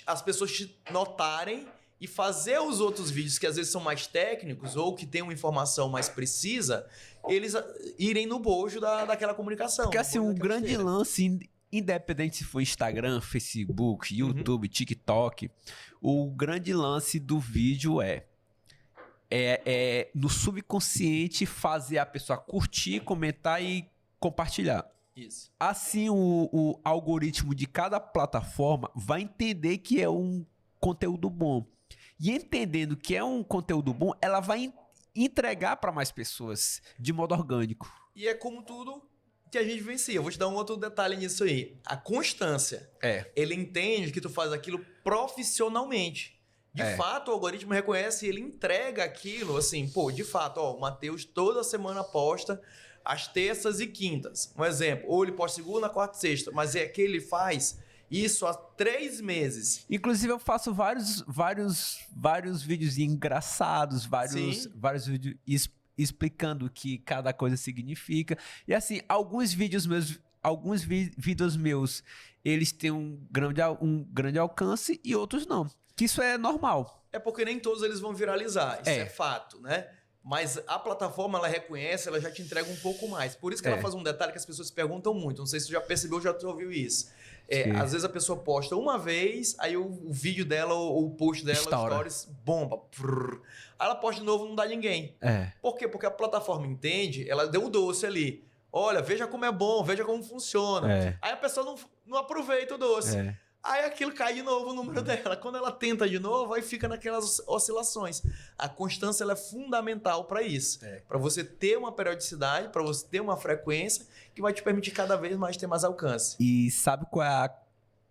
As pessoas te notarem e fazer os outros vídeos que às vezes são mais técnicos ou que tem uma informação mais precisa, eles irem no bojo daquela comunicação. Porque assim, um grande lance, independente se for Instagram, Facebook, YouTube, TikTok, o grande lance do vídeo é no subconsciente fazer a pessoa curtir, comentar e compartilhar. Isso. Assim, o algoritmo de cada plataforma vai entender que é um conteúdo bom. E entendendo que é um conteúdo bom, ela vai entregar para mais pessoas de modo orgânico. E é como tudo que a gente vivencia. Eu vou te dar um outro detalhe nisso aí. A constância. Ele entende que tu faz aquilo profissionalmente. De fato, o algoritmo reconhece e ele entrega aquilo assim, pô, de fato, ó, o Matheus toda semana posta às terças e quintas. Um exemplo, ou ele posta segunda, quarta e sexta, mas é que ele faz isso há 3 meses. Inclusive, eu faço vários vídeos engraçados, vários vídeos explicando o que cada coisa significa. E assim, alguns vídeos meus, eles têm um grande alcance e outros não. Que isso é normal. É porque nem todos eles vão viralizar, isso é fato, né? Mas a plataforma, ela reconhece, ela já te entrega um pouco mais. Por isso que ela faz um detalhe que as pessoas se perguntam muito. Não sei se tu já percebeu ou já ouviu isso. Às vezes a pessoa posta uma vez, aí o vídeo dela ou o post dela, stories, bomba. Prrr. Aí ela posta de novo, não dá ninguém. Por quê? Porque a plataforma entende, ela deu o doce ali. Olha, veja como é bom, veja como funciona. Aí a pessoa não aproveita o doce. Aí aquilo cai de novo o número dela. Quando ela tenta de novo, aí fica naquelas oscilações. A constância ela é fundamental para isso. Para você ter uma periodicidade, para você ter uma frequência que vai te permitir cada vez mais ter mais alcance. E sabe qual é a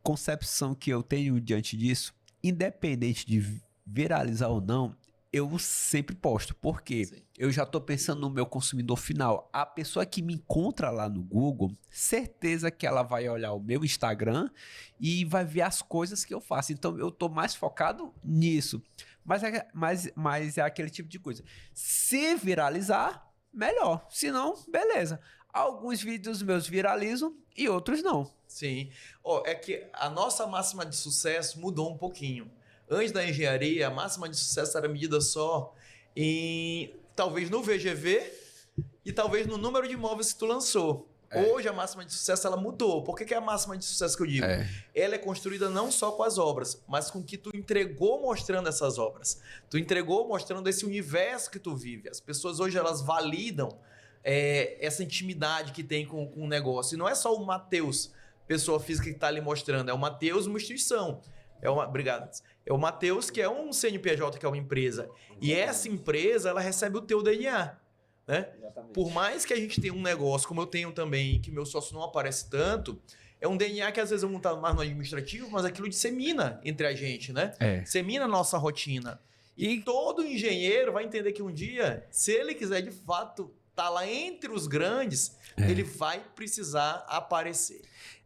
concepção que eu tenho diante disso? Independente de viralizar ou não, eu sempre posto. Por quê? Eu já estou pensando no meu consumidor final. A pessoa que me encontra lá no Google, certeza que ela vai olhar o meu Instagram e vai ver as coisas que eu faço. Então, eu estou mais focado nisso. Mas é aquele tipo de coisa. Se viralizar, melhor. Se não, beleza. Alguns vídeos meus viralizam e outros não. Sim. É que a nossa máxima de sucesso mudou um pouquinho. Antes da engenharia, a máxima de sucesso era medida só talvez no VGV e talvez no número de imóveis que tu lançou. Hoje a máxima de sucesso ela mudou. Por que é a máxima de sucesso que eu digo? Ela é construída não só com as obras, mas com o que tu entregou mostrando essas obras. Tu entregou mostrando esse universo que tu vive. As pessoas hoje elas validam essa intimidade que tem com o negócio. E não é só o Matheus, pessoa física que está ali mostrando. É o Matheus, uma instituição. Obrigado. É o Matheus, que é um CNPJ, que é uma empresa. E essa empresa, ela recebe o teu DNA. Né? Por mais que a gente tenha um negócio, como eu tenho também, que meu sócio não aparece tanto, é um DNA que às vezes eu não está mais no administrativo, mas aquilo dissemina entre a gente, né? Dissemina a nossa rotina. E todo engenheiro vai entender que um dia, se ele quiser de fato estar lá entre os grandes, ele vai precisar aparecer.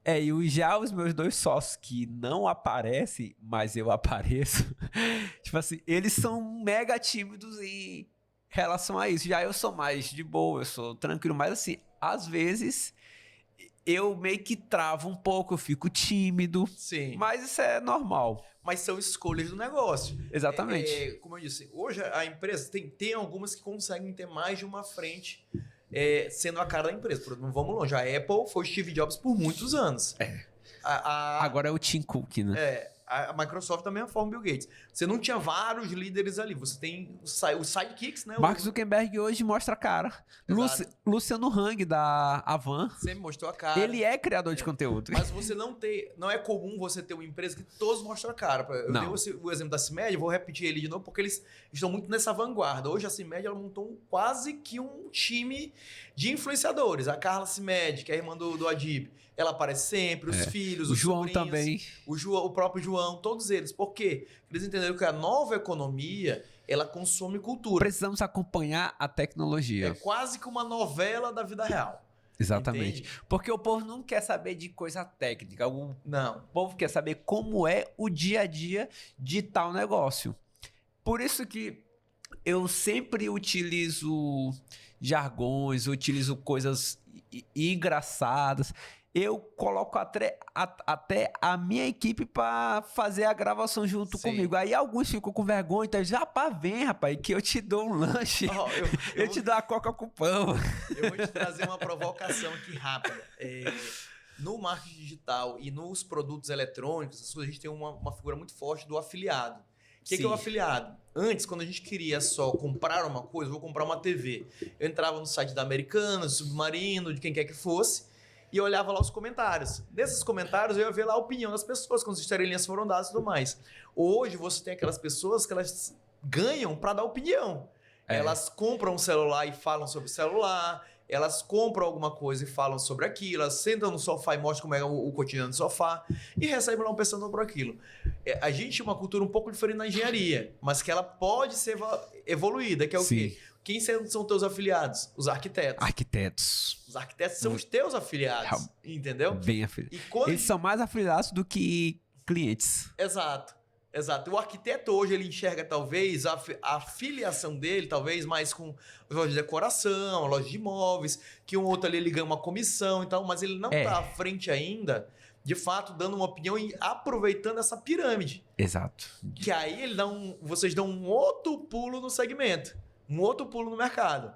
E já os meus 2 sócios que não aparecem, mas eu apareço, tipo assim, eles são mega tímidos em relação a isso. Já eu sou mais de boa, eu sou tranquilo, mas assim, às vezes eu meio que travo um pouco, eu fico tímido. Sim. Mas isso é normal. Mas são escolhas do negócio. Exatamente. Como eu disse, hoje a empresa tem algumas que conseguem ter mais de uma frente sendo a cara da empresa. Por exemplo, não vamos longe. A Apple foi Steve Jobs por muitos anos. Agora é o Tim Cook, né? A Microsoft também é a forma Bill Gates. Você não tinha vários líderes ali. Você tem os sidekicks, né? Mark Zuckerberg hoje mostra a cara. Luciano Hang, da Avan. Sempre mostrou a cara. Ele é criador de conteúdo. Mas você não é comum você ter uma empresa que todos mostram a cara. Eu dei o exemplo da CIMED, vou repetir ele de novo, porque eles estão muito nessa vanguarda. Hoje a CIMED ela montou quase que um time de influenciadores. A Carla CIMED, que é a irmã do Adib, ela aparece sempre, os filhos, os João sobrinhos, também. O próprio João, todos eles. Por quê? Eles entenderam que a nova economia, ela consome cultura. Precisamos acompanhar a tecnologia. É quase que uma novela da vida real. Exatamente. Entende? Porque o povo não quer saber de coisa técnica. O Não. povo quer saber como é o dia a dia de tal negócio. Por isso que eu sempre utilizo jargões, utilizo coisas engraçadas. Eu coloco até a minha equipe para fazer a gravação junto comigo. Aí alguns ficam com vergonha, então dizem, rapaz, vem, rapaz, que eu te dou um lanche. Eu te dou a coca com pão. Eu vou te trazer uma provocação aqui rápida. No marketing digital e nos produtos eletrônicos, a gente tem uma figura muito forte do afiliado. O que é o afiliado? Antes, quando a gente queria só comprar uma coisa, vou comprar uma TV. Eu entrava no site da Americanas, do Submarino, de quem quer que fosse, e eu olhava lá os comentários. Nesses comentários eu ia ver lá a opinião das pessoas, quando as estrelinhas foram dadas e tudo mais. Hoje você tem aquelas pessoas que elas ganham para dar opinião. Elas compram um celular e falam sobre o celular, elas compram alguma coisa e falam sobre aquilo, elas sentam no sofá e mostram como é o cotidiano do sofá e recebem lá um pensamento por aquilo. A gente tem uma cultura um pouco diferente na engenharia, mas que ela pode ser evoluída, que é o quê? Quem são teus afiliados? Os arquitetos. Os arquitetos são os teus afiliados, entendeu? Bem afiliados. Eles são mais afiliados do que clientes. Exato. O arquiteto hoje ele enxerga talvez a filiação dele, talvez mais com loja de decoração, loja de imóveis, que um outro ali ele ganha uma comissão e tal, mas ele não está à frente ainda, de fato, dando uma opinião e aproveitando essa pirâmide. Exato. Que aí vocês dão um outro pulo no segmento, um outro pulo no mercado.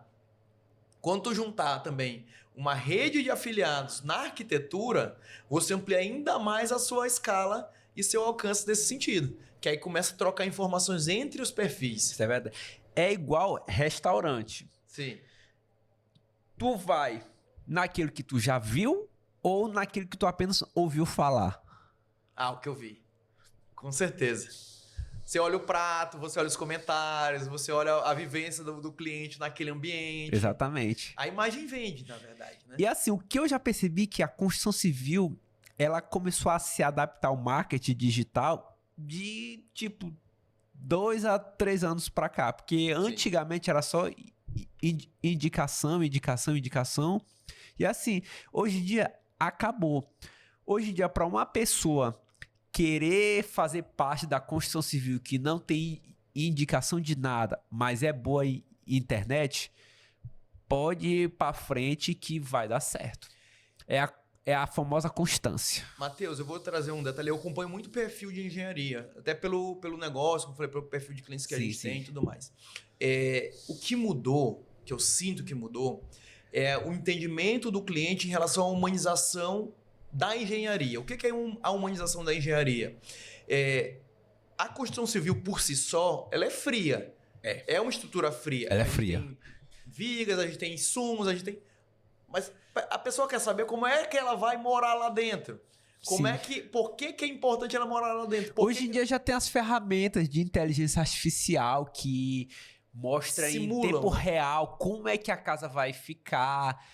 Quando tu juntar também uma rede de afiliados na arquitetura, você amplia ainda mais a sua escala e seu alcance nesse sentido. Que aí começa a trocar informações entre os perfis. Isso é verdade. É igual restaurante. Sim. Tu vai naquilo que tu já viu ou naquilo que tu apenas ouviu falar? O que eu vi. Com certeza. Você olha o prato, você olha os comentários, você olha a vivência do cliente naquele ambiente. Exatamente. A imagem vende, na verdade, né? E assim, o que eu já percebi que a construção civil, ela começou a se adaptar ao marketing digital de, 2 a 3 anos pra cá. Porque antigamente era só indicação. E assim, hoje em dia acabou. Hoje em dia, para uma pessoa querer fazer parte da construção civil que não tem indicação de nada, mas é boa em internet, pode ir para frente que vai dar certo. É a famosa constância. Matheus, eu vou trazer um detalhe. Eu acompanho muito perfil de engenharia, até pelo negócio, como eu falei, pelo perfil de clientes que a gente tem e tudo mais. O que mudou, que eu sinto que mudou, o entendimento do cliente em relação à humanização da engenharia. O que é a humanização da engenharia? A construção civil por si só, ela é fria. É uma estrutura fria. Ela é fria. A gente tem vigas, a gente tem insumos, a gente tem... Mas a pessoa quer saber como é que ela vai morar lá dentro. Por que é importante ela morar lá dentro? Hoje em dia já tem as ferramentas de inteligência artificial que mostra em tempo real como é que a casa vai ficar.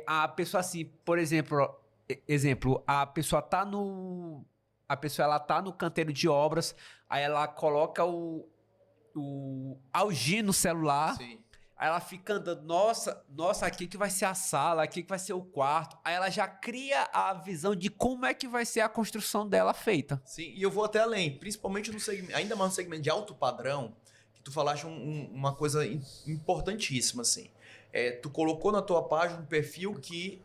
A pessoa assim, por exemplo, a pessoa tá no canteiro de obras, aí ela coloca o Algi no celular. Sim. Aí ela fica andando, nossa, aqui que vai ser a sala, aqui que vai ser o quarto. Aí ela já cria a visão de como é que vai ser a construção dela feita. Sim, e eu vou até além, principalmente no segmento, ainda mais no segmento de alto padrão, que tu falaste uma coisa importantíssima, assim. Tu colocou na tua página um perfil que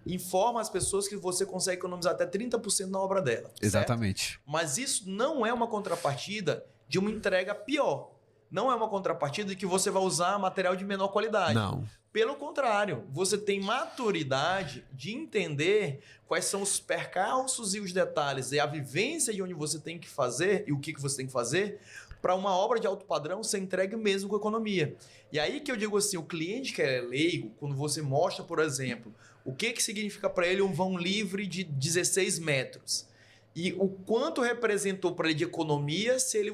informa as pessoas que você consegue economizar até 30% na obra dela. Exatamente. Certo? Mas isso não é uma contrapartida de uma entrega pior. Não é uma contrapartida de que você vai usar material de menor qualidade. Não. Pelo contrário, você tem maturidade de entender quais são os percalços e os detalhes e a vivência de onde você tem que fazer e o que você tem que fazer para uma obra de alto padrão ser entregue mesmo com economia. E aí que eu digo assim, o cliente que é leigo, quando você mostra, por exemplo, o que significa para ele um vão livre de 16 metros e o quanto representou para ele de economia se ele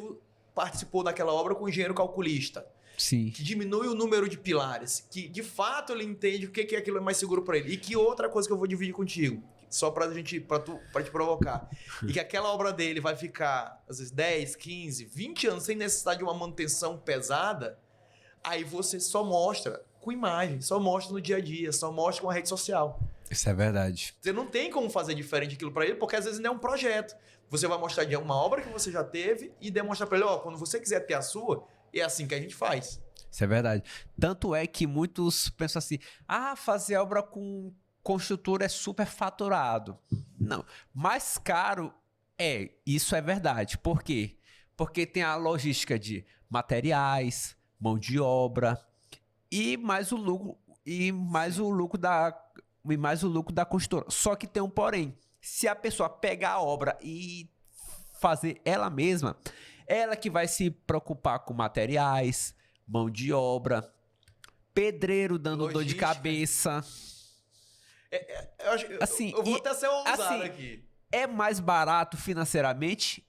participou daquela obra com um engenheiro calculista. Sim. Que diminui o número de pilares, que de fato ele entende o que aquilo é mais seguro para ele. E que outra coisa que eu vou dividir contigo, só para te provocar, e que aquela obra dele vai ficar, às vezes, 10, 15, 20 anos sem necessidade de uma manutenção pesada, aí você só mostra com imagem, só mostra no dia a dia, só mostra com a rede social. Isso é verdade. Você não tem como fazer diferente aquilo para ele, porque às vezes não é um projeto. Você vai mostrar de uma obra que você já teve e demonstrar para ele, quando você quiser ter a sua, é assim que a gente faz. Isso é verdade. Tanto é que muitos pensam assim, fazer obra com construtora é super faturado. Não. Mais caro isso é verdade. Por quê? Porque tem a logística de materiais, mão de obra e mais o lucro da construtora. Só que tem um porém. Se a pessoa pegar a obra e fazer ela mesma, ela que vai se preocupar com materiais, mão de obra, pedreiro dando logística, dor de cabeça. Eu vou até ser ousado aqui. É mais barato financeiramente?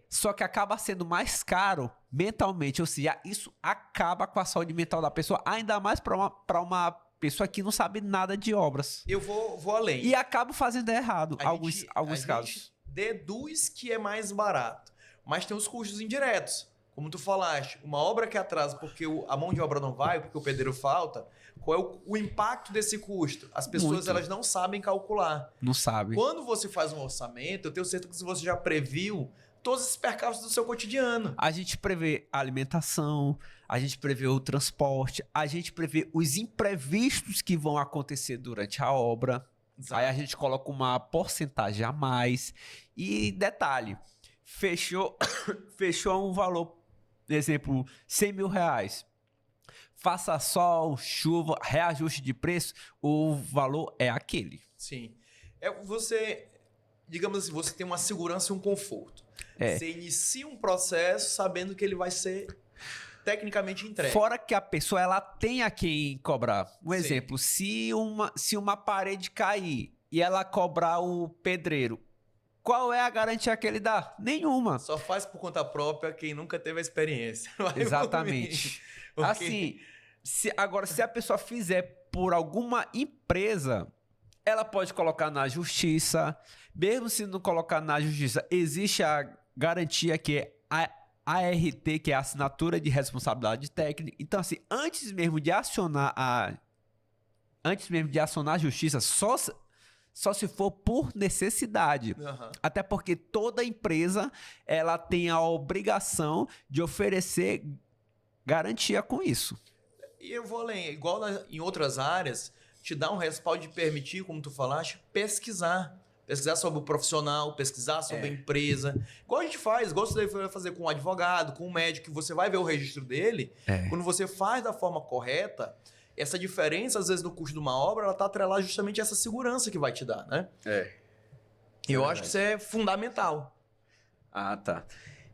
Só que acaba sendo mais caro mentalmente. Ou seja, isso acaba com a saúde mental da pessoa, ainda mais para uma pessoa que não sabe nada de obras. Eu vou além. E acaba fazendo errado alguns casos. Gente deduz que é mais barato, mas tem os custos indiretos. Como tu falaste, uma obra que atrasa porque a mão de obra não vai, porque o pedreiro falta, qual é o impacto desse custo? As pessoas elas não sabem calcular. Não sabem. Quando você faz um orçamento, eu tenho certeza que você já previu todos esses percalços do seu cotidiano. A gente prevê a alimentação, a gente prevê o transporte, a gente prevê os imprevistos que vão acontecer durante a obra. Exato. Aí a gente coloca uma porcentagem a mais. E detalhe, fechou um valor, por exemplo, 100 mil reais. Faça sol, chuva, reajuste de preço, o valor é aquele. Sim. Digamos assim, você tem uma segurança e um conforto. Você inicia um processo sabendo que ele vai ser tecnicamente entregue. Fora que a pessoa ela tem a quem cobrar. Um exemplo, se uma parede cair e ela cobrar o pedreiro, qual é a garantia que ele dá? Nenhuma. Só faz por conta própria quem nunca teve a experiência. Exatamente. Assim, se a pessoa fizer por alguma empresa, ela pode colocar na justiça. Mesmo se não colocar na justiça, existe a garantia que é a ART, que é a assinatura de responsabilidade técnica. Então, assim, antes mesmo de acionar a justiça, só se for por necessidade. Uhum. Até porque toda empresa ela tem a obrigação de oferecer garantia com isso. E eu vou além. Igual em outras áreas, te dá um respaldo de permitir, como tu falaste, pesquisar. Pesquisar sobre o profissional, pesquisar sobre a empresa. Igual a gente faz, igual você vai fazer com um advogado, com um médico, que você vai ver o registro dele. Quando você faz da forma correta, essa diferença, às vezes, no custo de uma obra, ela tá atrelada justamente a essa segurança que vai te dar, né? Eu acho que isso é fundamental. Ah, tá.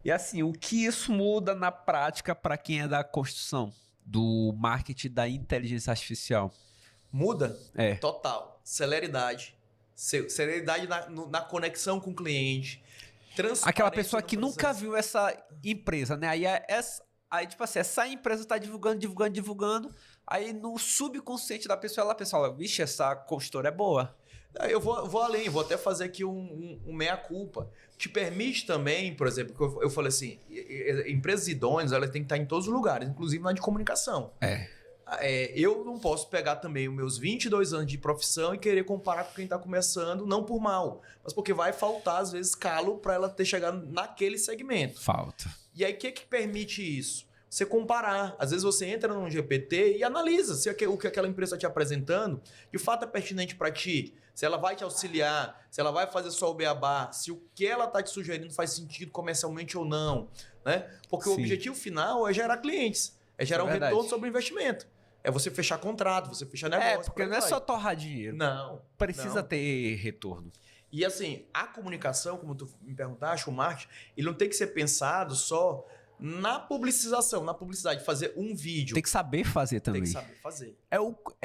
E assim, o que isso muda na prática para quem é da construção, do marketing da inteligência artificial? Muda? Total. Celeridade. Celeridade na conexão com o cliente. Aquela pessoa que nunca viu essa empresa, né? Aí, tipo assim, essa empresa tá divulgando. Aí no subconsciente da pessoa, ela pensa, vixe, essa consultora é boa. Eu vou além, vou até fazer aqui um meia-culpa. Te permite também, por exemplo, que eu falei assim, empresas idôneas, elas têm que estar em todos os lugares, inclusive na de comunicação. Eu não posso pegar também os meus 22 anos de profissão e querer comparar com quem está começando, não por mal, mas porque vai faltar, às vezes, calo para ela ter chegado naquele segmento. Falta. E aí, o que permite isso? Você comparar. Às vezes você entra num GPT e analisa se o que aquela empresa está te apresentando de fato é pertinente para ti, se ela vai te auxiliar, se ela vai fazer só o beabá, se o que ela está te sugerindo faz sentido comercialmente ou não. Né? Porque o objetivo final é gerar clientes, é gerar um retorno sobre o investimento. É você fechar contrato, você fechar negócio. Porque não é só torrar dinheiro. Não. Precisa ter retorno. E assim, a comunicação, como tu me perguntaste, o marketing, ele não tem que ser pensado só na publicização, na publicidade, fazer um vídeo. Tem que saber fazer também. Tem que saber fazer. É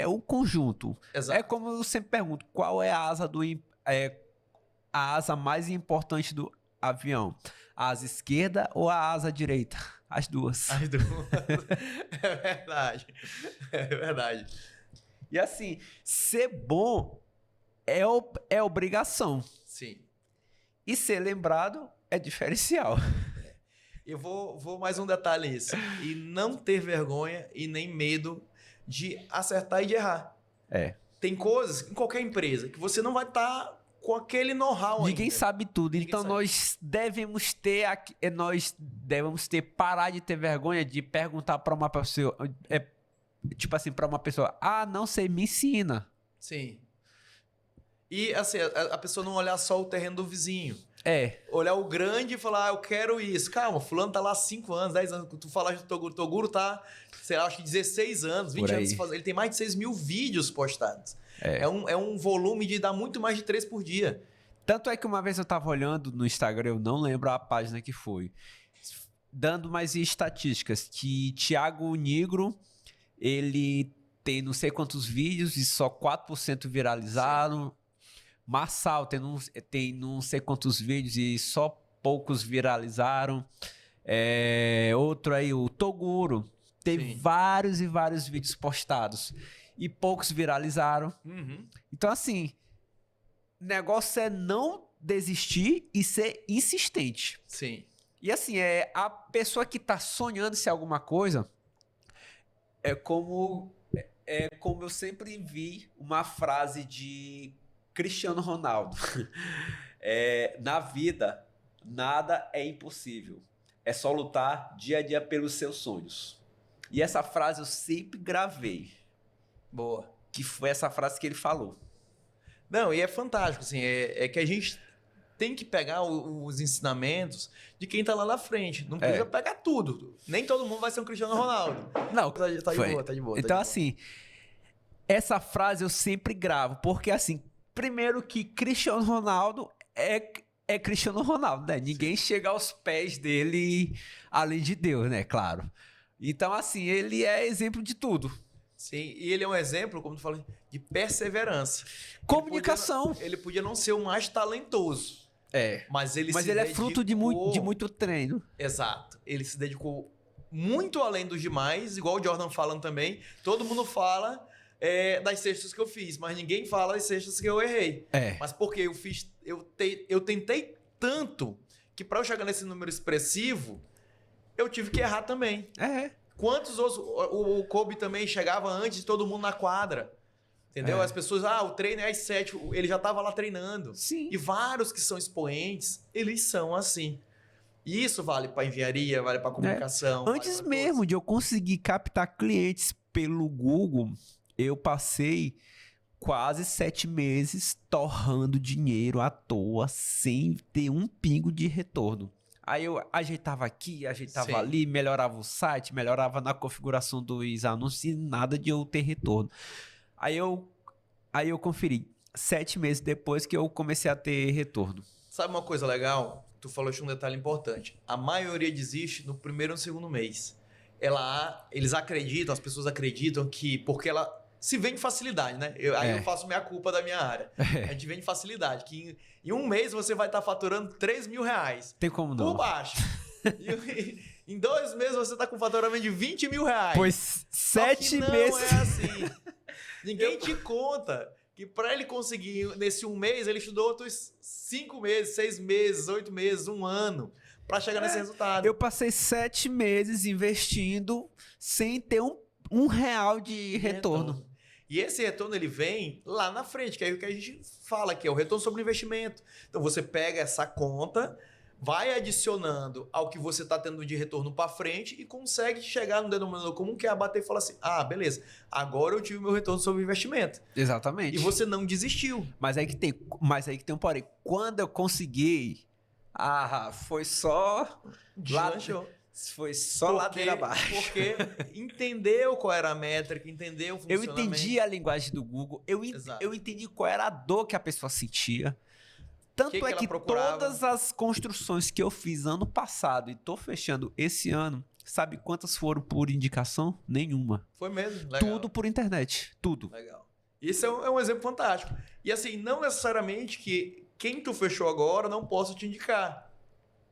o conjunto. Exato. É como eu sempre pergunto, qual é a asa mais importante do avião? A asa esquerda ou a asa direita? As duas. As duas. É verdade. É verdade. E assim, ser bom é obrigação. Sim. E ser lembrado é diferencial. Eu vou mais um detalhe nisso. E não ter vergonha e nem medo de acertar e de errar. Tem coisas em qualquer empresa que você não vai estar com aquele know-how ainda. Ninguém sabe tudo. Então sabe. nós devemos ter parar de ter vergonha de perguntar para uma pessoa, tipo assim, para uma pessoa, não sei, me ensina. Sim. E assim, a pessoa não olhar só o terreno do vizinho. Olhar o grande e falar, eu quero isso. Calma, fulano tá lá há 5 anos, 10 anos. Tu falaste do Toguro. Toguro tá, sei lá, acho que 16 anos, 20 anos fazendo. Ele tem mais de 6 mil vídeos postados. É um volume de dar muito mais de 3 por dia. Tanto é que uma vez eu tava olhando no Instagram, eu não lembro a página que foi, dando mais estatísticas, que Thiago Nigro, ele tem não sei quantos vídeos e só 4% viralizaram. Sim. Marçal tem não sei quantos vídeos e só poucos viralizaram. Outro aí, o Toguro, teve vários e vários vídeos postados e poucos viralizaram. Então, assim, o negócio é não desistir e ser insistente. Sim. E assim, a pessoa que tá sonhando em ser alguma coisa, é como eu sempre vi uma frase de Cristiano Ronaldo. Na vida, nada é impossível. É só lutar dia a dia pelos seus sonhos. E essa frase eu sempre gravei. Boa. Que foi essa frase que ele falou. Não, e é fantástico, assim, é que a gente tem que pegar os ensinamentos de quem tá lá na frente. Não precisa pegar tudo. Nem todo mundo vai ser um Cristiano Ronaldo. Não, tá de boa. Então, assim, essa frase eu sempre gravo, porque, assim, primeiro que Cristiano Ronaldo é Cristiano Ronaldo, né? Ninguém chega aos pés dele além de Deus, né? Claro. Então, assim, ele é exemplo de tudo. Sim, e ele é um exemplo, como tu falou, de perseverança. Comunicação. Ele podia não ser o mais talentoso. Mas ele é fruto de muito treino. Exato. Ele se dedicou muito além dos demais, igual o Jordan falando também. Todo mundo fala das cestas que eu fiz, mas ninguém fala das cestas que eu errei. Mas porque eu tentei tanto que para eu chegar nesse número expressivo, eu tive que errar também. Quantos outros... O Kobe também chegava antes de todo mundo na quadra. Entendeu? As pessoas... o treino é às 7. Ele já estava lá treinando. Sim. E vários que são expoentes, eles são assim. E isso vale para engenharia, vale para comunicação. Antes mesmo de eu conseguir captar clientes pelo Google, eu passei quase 7 meses torrando dinheiro à toa, sem ter um pingo de retorno. Aí eu ajeitava aqui, ajeitava Sim. ali, melhorava o site, melhorava na configuração dos anúncios e nada de eu ter retorno. Aí eu conferi 7 meses depois que eu comecei a ter retorno. Sabe uma coisa legal? Tu falou de um detalhe importante. A maioria desiste no primeiro ou no segundo mês. Eles acreditam, as pessoas acreditam que porque ela se vende facilidade, né? Aí eu faço minha culpa da minha área. A gente vende facilidade, que em um mês você vai estar faturando 3 mil reais. Tem como não. Por baixo. Em 2 meses você está com faturamento de 20 mil reais. Pois 7 não meses... Não é assim. Ninguém te conta que para ele conseguir, nesse um mês, ele estudou outros 5 meses, 6 meses, 8 meses, 1 ano, para chegar nesse resultado. Eu passei 7 meses investindo sem ter um real de retorno. E esse retorno, ele vem lá na frente, que é o que a gente fala, que é o retorno sobre o investimento. Então, você pega essa conta, vai adicionando ao que você está tendo de retorno para frente e consegue chegar no denominador comum, que é abater e falar assim, beleza, agora eu tive meu retorno sobre o investimento. Exatamente. E você não desistiu. Mas aí que tem um porém. Quando eu consegui, foi só... Foi só ladeira abaixo. Porque entendeu qual era a métrica, entendeu o funcionamento. Eu entendi a linguagem do Google, eu entendi qual era a dor que a pessoa sentia. Tanto é que todas as construções que eu fiz ano passado e tô fechando esse ano, sabe quantas foram por indicação? Nenhuma. Foi mesmo? Legal. Tudo por internet. Tudo. Legal. Isso é um exemplo fantástico. E assim, não necessariamente que quem tu fechou agora não possa te indicar.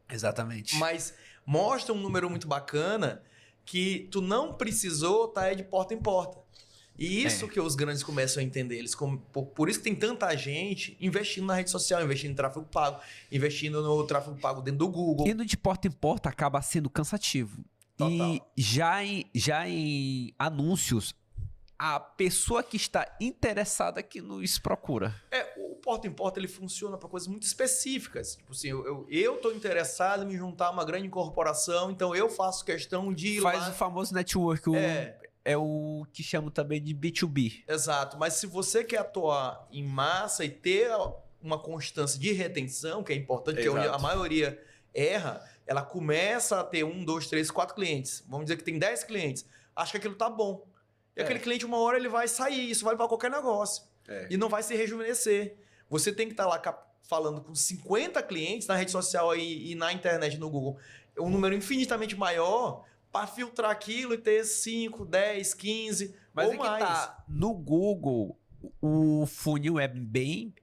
Exatamente. Mas mostra um número muito bacana que tu não precisou estar de porta em porta. E isso que os grandes começam a entender. Por isso que tem tanta gente investindo na rede social, investindo em tráfego pago, investindo no tráfego pago dentro do Google. Indo de porta em porta acaba sendo cansativo. Total. E já em anúncios, a pessoa que está interessada que nos procura. O porta em porta ele funciona para coisas muito específicas. Tipo assim, eu tô interessado em me juntar a uma grande corporação, então eu faço questão de ir lá. Faz o famoso network, é o que chamo também de B2B. Exato, mas se você quer atuar em massa e ter uma constância de retenção, que é importante, que é onde a maioria erra, ela começa a ter 1, 2, 3, 4 clientes. Vamos dizer que tem 10 clientes. Acho que aquilo tá bom. E aquele cliente, uma hora, ele vai sair. Isso vale para qualquer negócio. E não vai se rejuvenescer. Você tem que estar lá falando com 50 clientes na rede social e na internet, no Google. Um número infinitamente maior para filtrar aquilo e ter 5, 10, 15 Mas ou mais. Tá, no Google, o funil é bem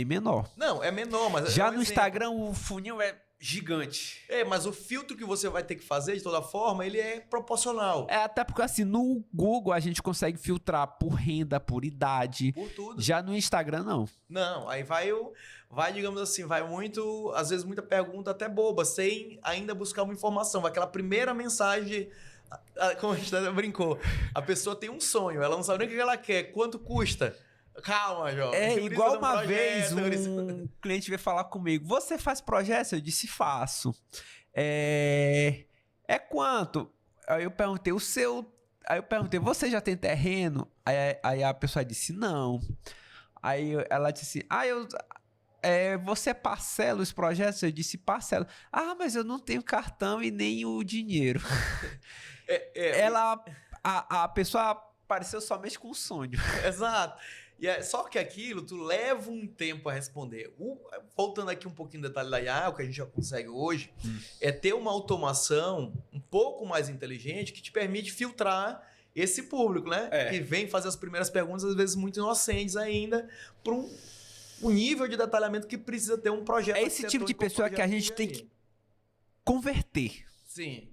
menor. Não, é menor, mas... Já no Instagram, o funil é gigante. Mas o filtro que você vai ter que fazer, de toda forma, ele é proporcional. Até porque assim, no Google a gente consegue filtrar por renda, por idade. Por tudo. Já no Instagram, não. Não, aí vai, digamos assim, vai muito, às vezes muita pergunta até boba, sem ainda buscar uma informação. Vai aquela primeira mensagem, como a gente brincou, a pessoa tem um sonho, ela não sabe nem o que ela quer, quanto custa. Calma, jovem. Igual uma vez um cliente veio falar comigo, você faz projetos? Eu disse, faço. É quanto? Aí eu perguntei, você já tem terreno? Aí a pessoa disse, não. Aí ela disse você parcela os projetos? Eu disse, parcela. Mas eu não tenho cartão e nem o dinheiro. A pessoa apareceu somente com o sonho. Exato. Só que aquilo, tu leva um tempo a responder. Voltando aqui um pouquinho no detalhe da IA, o que a gente já consegue hoje, é ter uma automação um pouco mais inteligente que te permite filtrar esse público, né? Que vem fazer as primeiras perguntas, às vezes muito inocentes ainda, para um nível de detalhamento que precisa ter um projeto. É esse tipo de pessoa que a gente tem que converter. Sim.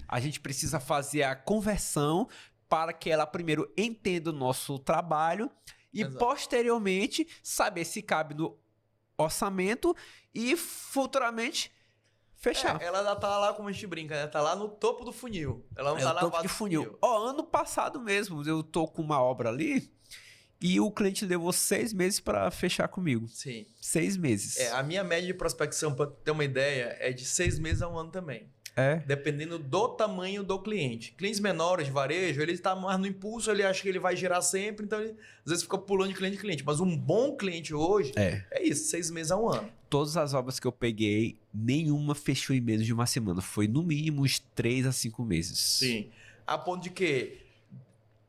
A gente precisa fazer a conversão para que ela primeiro entenda o nosso trabalho e posteriormente saber se cabe no orçamento e futuramente fechar. Ela tá lá, como a gente brinca, né? Tá lá no topo do funil. Ela não tá na base do funil. Ano passado mesmo, eu tô com uma obra ali e o cliente levou 6 meses para fechar comigo. Sim. 6 meses. A minha média de prospecção, para ter uma ideia, é de 6 meses a 1 ano também. Dependendo do tamanho do cliente. Clientes menores de varejo, ele está mais no impulso, ele acha que ele vai girar sempre, então ele às vezes fica pulando de cliente em cliente. Mas um bom cliente hoje é isso, 6 meses a 1 ano. todas as obras que eu peguei, nenhuma fechou em menos de uma semana. Foi no mínimo uns 3 a 5 meses. Sim. A ponto de que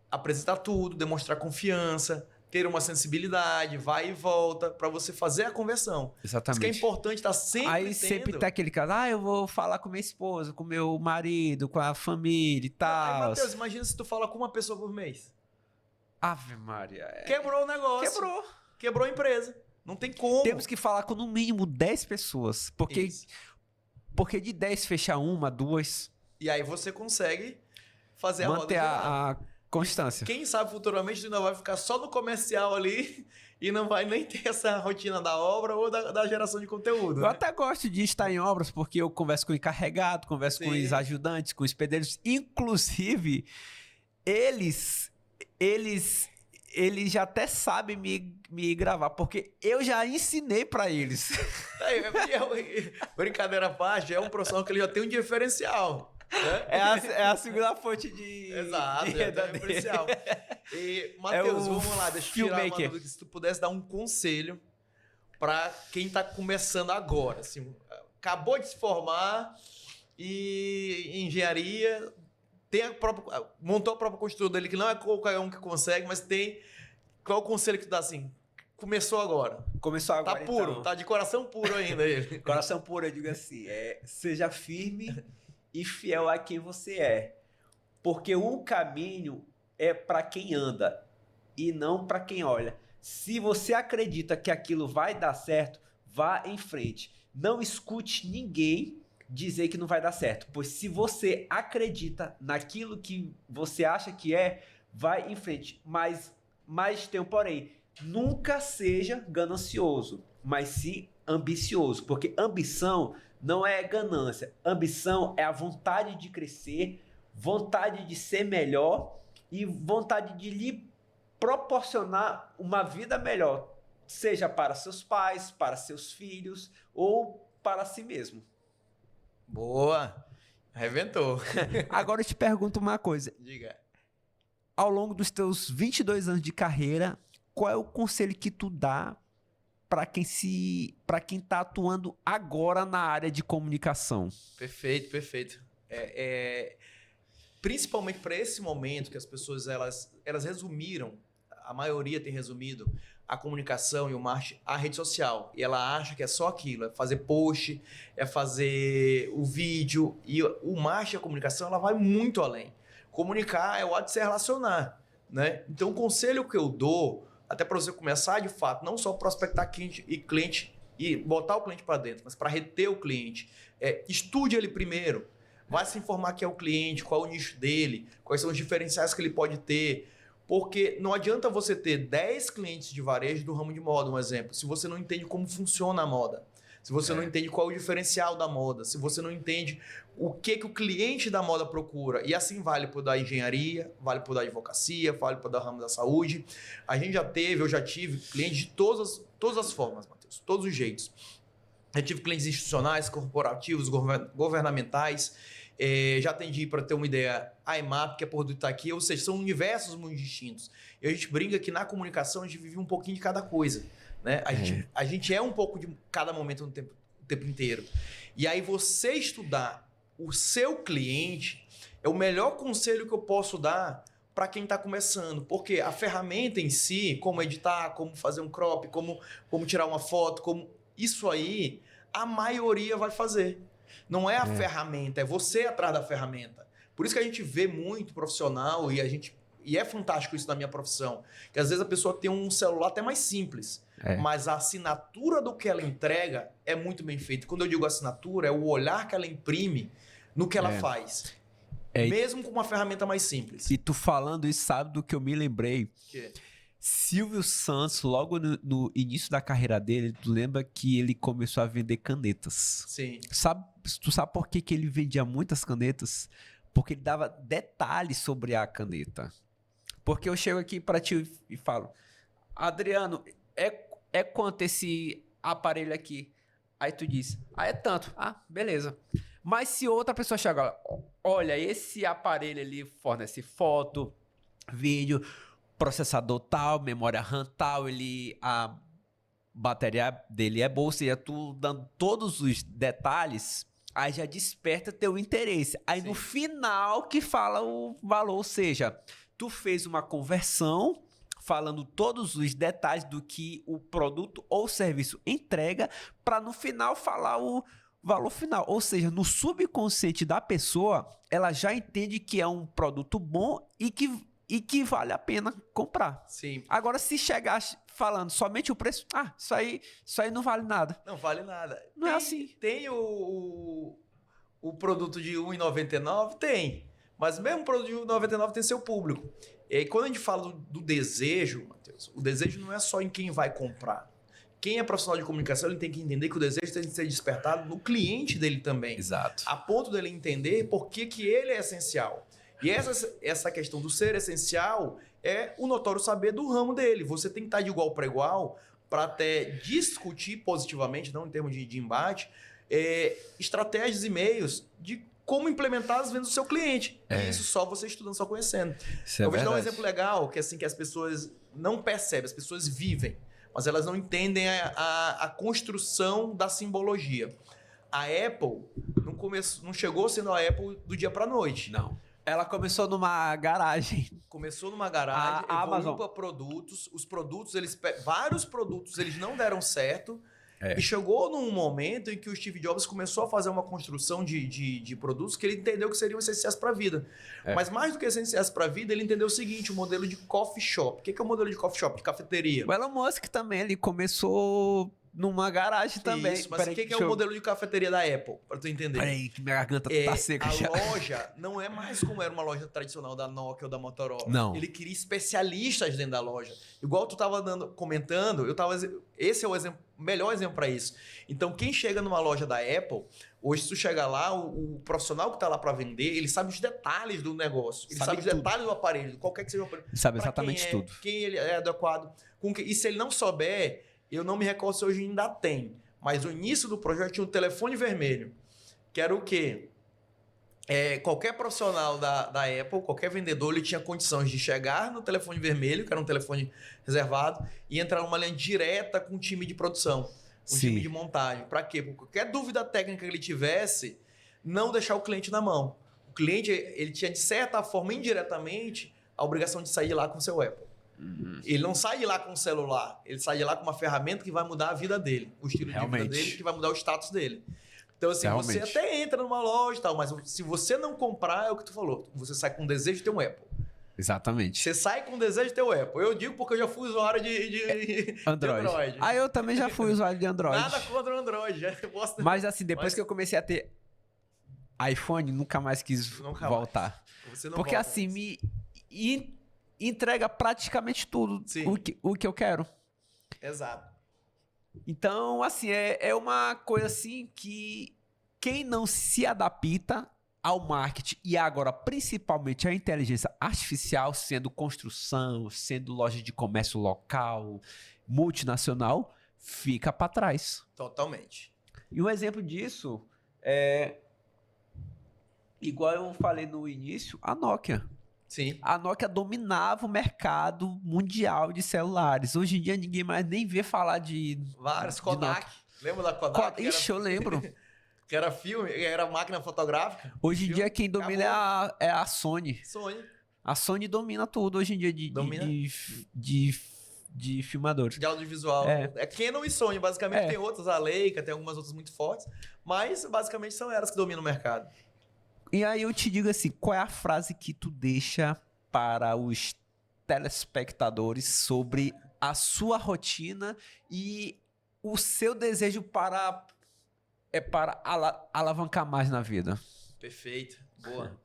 apresentar tudo, demonstrar confiança, ter uma sensibilidade, vai e volta, para você fazer a conversão. Exatamente. Isso que é importante, estar sempre Aí sempre tá aquele caso, eu vou falar com minha esposa, com meu marido, com a família e tal. Aí, Matheus, imagina se tu fala com uma pessoa por mês. Ave Maria. Quebrou o negócio. Quebrou a empresa. Não tem como. Temos que falar com no mínimo 10 pessoas, porque de 10 fechar uma, 2... E aí você consegue fazer manter a constância. Quem sabe futuramente tu ainda vai ficar só no comercial ali e não vai nem ter essa rotina da obra ou da geração de conteúdo. Eu até gosto de estar em obras porque eu converso com o encarregado, converso com os ajudantes, com os pedreiros. Inclusive, eles já até sabem me gravar, porque eu já ensinei pra eles. Brincadeira à parte, é um profissional que ele já tem um diferencial. Né? É a segunda fonte de... Exato, de é diferencial. E, Matheus, vamos lá, deixa eu tirar uma dúvida, se tu pudesse dar um conselho pra quem tá começando agora, assim, acabou de se formar e engenharia, montou a própria construtora dele, que não é qualquer um que consegue, mas tem... Qual é o conselho que tu dá assim? Começou agora. Tá puro, então. Tá de coração puro ainda ele. Coração puro, eu digo assim, seja firme e fiel a quem você é. Porque o caminho é para quem anda e não para quem olha. Se você acredita que aquilo vai dar certo, vá em frente. Não escute ninguém dizer que não vai dar certo. Pois se você acredita naquilo que você acha que vai em frente. Mas tem um porém. Nunca seja ganancioso, mas sim ambicioso. Porque ambição não é ganância. Ambição é a vontade de crescer, vontade de ser melhor e vontade de lhe proporcionar uma vida melhor, seja para seus pais, para seus filhos ou para si mesmo. Boa! Arrebentou. Agora eu te pergunto uma coisa. Diga. Ao longo dos teus 22 anos de carreira, qual é o conselho que tu dá para quem está atuando agora na área de comunicação? Perfeito. Principalmente para esse momento que as pessoas elas resumiram, a maioria tem resumido a comunicação e o marketing à rede social. E ela acha que é só aquilo, é fazer post, é fazer o vídeo. E o marketing e a comunicação ela vai muito além. Comunicar é o ato de se relacionar, né? Então o conselho que eu dou, até para você começar de fato, não só prospectar cliente e botar o cliente para dentro, mas para reter o cliente, estude ele primeiro, vai se informar quem é o cliente, qual é o nicho dele, quais são os diferenciais que ele pode ter, porque não adianta você ter 10 clientes de varejo do ramo de moda, um exemplo, se você não entende como funciona a moda, se você não entende qual é o diferencial da moda, se você não entende o que o cliente da moda procura. E assim vale para o da engenharia, vale para o da advocacia, vale para o da ramo da saúde. Eu já tive clientes de todas as formas, Matheus, todos os jeitos. Eu tive clientes institucionais, corporativos, governamentais. Já atendi, para ter uma ideia, a EMAP, que é por do Itaqui, ou seja, são universos muito distintos. E a gente brinca que na comunicação a gente vive um pouquinho de cada coisa. Né? A gente é um pouco de cada momento o tempo inteiro. E aí você estudar o seu cliente é o melhor conselho que eu posso dar para quem está começando. Porque a ferramenta em si, como editar, como fazer um crop, como tirar uma foto, isso aí, a maioria vai fazer. Não é a ferramenta, é você atrás da ferramenta. Por isso que a gente vê muito profissional e é fantástico isso na minha profissão, que às vezes a pessoa tem um celular até mais simples, mas a assinatura do que ela entrega é muito bem feita. Quando eu digo assinatura, é o olhar que ela imprime no que ela faz. Mesmo com uma ferramenta mais simples. E tu falando isso, sabe do que eu me lembrei? Que? Silvio Santos, logo no início da carreira dele, tu lembra que ele começou a vender canetas? Sim. Tu sabe por que ele vendia muitas canetas? Porque ele dava detalhes sobre a caneta. Porque eu chego aqui para ti e falo, Adriano, é quanto esse aparelho aqui? Aí tu diz, é tanto. Beleza. Mas se outra pessoa chegar, olha, esse aparelho ali fornece foto, vídeo, processador tal, memória RAM tal, bateria dele é boa, ou seja, tu dando todos os detalhes, aí já desperta teu interesse. Aí no final que fala o valor, ou seja, tu fez uma conversão falando todos os detalhes do que o produto ou serviço entrega para no final falar o valor final. Ou seja, no subconsciente da pessoa, ela já entende que é um produto bom e que vale a pena comprar. Sim. Agora, se chegar falando somente o preço, isso aí não vale nada. Não vale nada. Não é assim. Tem o produto de R$1,99? Tem. Mas mesmo o produto de R$1,99 tem seu público. E aí, quando a gente fala do desejo, Matheus, o desejo não é só em quem vai comprar. Quem é profissional de comunicação, ele tem que entender que o desejo tem que ser despertado no cliente dele também. Exato. A ponto dele entender por que ele é essencial. E essa questão do ser essencial é o notório saber do ramo dele. Você tem que estar de igual para igual para até discutir positivamente, não em termos de embate, estratégias e meios de como implementar as vendas do seu cliente. E isso só você estudando, só conhecendo. Eu vou te dar um exemplo legal, que assim que as pessoas não percebem, as pessoas vivem, mas elas não entendem a construção da simbologia. A Apple não chegou sendo a Apple do dia para a noite. Não. Ela começou numa garagem. Começou numa garagem, evoluiu para produtos. Os produtos, vários produtos, eles não deram certo. E chegou num momento em que o Steve Jobs começou a fazer uma construção de produtos que ele entendeu que seriam essenciais para a vida. Mas mais do que essenciais para a vida, ele entendeu o seguinte, o modelo de coffee shop. O que é o modelo de coffee shop? De cafeteria. O Elon Musk também, ele começou numa garagem também. Isso, mas o que é o modelo de cafeteria da Apple? Para tu entender. Peraí, que minha garganta tá seca já. A loja não é mais como era uma loja tradicional da Nokia ou da Motorola. Não. Ele queria especialistas dentro da loja. Igual tu tava comentando, esse é o melhor exemplo para isso. Então, quem chega numa loja da Apple, hoje se tu chegar lá, o profissional que tá lá para vender, ele sabe os detalhes do negócio. Ele sabe os detalhes do aparelho, qualquer que seja o aparelho. Ele sabe exatamente tudo. Quem ele é adequado. E se ele não souber, eu não me recordo se hoje ainda tem. Mas no início do projeto tinha um telefone vermelho. Que era o quê? Qualquer profissional da Apple, qualquer vendedor, ele tinha condições de chegar no telefone vermelho, que era um telefone reservado, e entrar numa linha direta com o time de produção, com o time de montagem. Para quê? Porque qualquer dúvida técnica que ele tivesse, não deixar o cliente na mão. O cliente, ele tinha, de certa forma, indiretamente, a obrigação de sair de lá com o seu Apple. Ele não sai de lá com o celular, ele sai de lá com uma ferramenta que vai mudar a vida dele, o estilo de vida dele, que vai mudar o status dele. Então, assim, você até entra numa loja e tal, mas se você não comprar, é o que tu falou, você sai com o desejo de ter um Apple. Exatamente. Você sai com o desejo de ter o Apple. Eu digo porque eu já fui usuário de Android. Eu também já fui usuário de Android. Nada contra o Android. Mas assim, depois que eu comecei a ter iPhone, nunca mais quis voltar. Você não porque volta, assim, me entrega praticamente tudo o que eu quero. Exato. Então, assim, é uma coisa assim que quem não se adapta ao marketing e agora principalmente à inteligência artificial, sendo construção, sendo loja de comércio local, multinacional, fica para trás. Totalmente. E um exemplo disso é, igual eu falei no início, a Nokia. Sim. A Nokia dominava o mercado mundial de celulares. Hoje em dia ninguém mais nem vê falar de... Vários, Kodak. Lembra da Kodak? Ixi, eu lembro. Que era filme, era máquina fotográfica. Hoje em dia quem domina é a Sony. Sony. A Sony domina tudo hoje em dia de filmadores. De audiovisual. É Canon e Sony, basicamente. Tem outras, a Leica, tem algumas outras muito fortes. Mas basicamente são elas que dominam o mercado. E aí eu te digo assim, qual é a frase que tu deixa para os telespectadores sobre a sua rotina e o seu desejo para alavancar mais na vida? Perfeito, boa.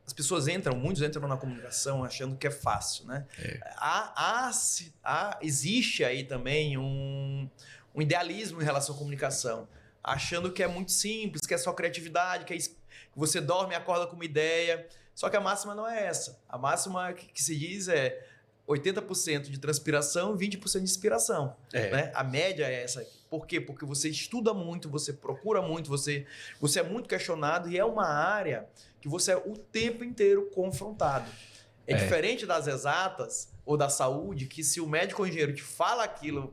As pessoas muitos entram na comunicação achando que é fácil, né? Existe aí também um idealismo em relação à comunicação, achando que é muito simples, que é só criatividade, que você dorme e acorda com uma ideia. Só que a máxima não é essa. A máxima que se diz é 80% de transpiração e 20% de inspiração. Né? A média é essa aqui. Por quê? Porque você estuda muito, você procura muito, você é muito questionado e é uma área que você é o tempo inteiro confrontado. Diferente das exatas, ou da saúde, que se o médico ou o engenheiro te fala aquilo,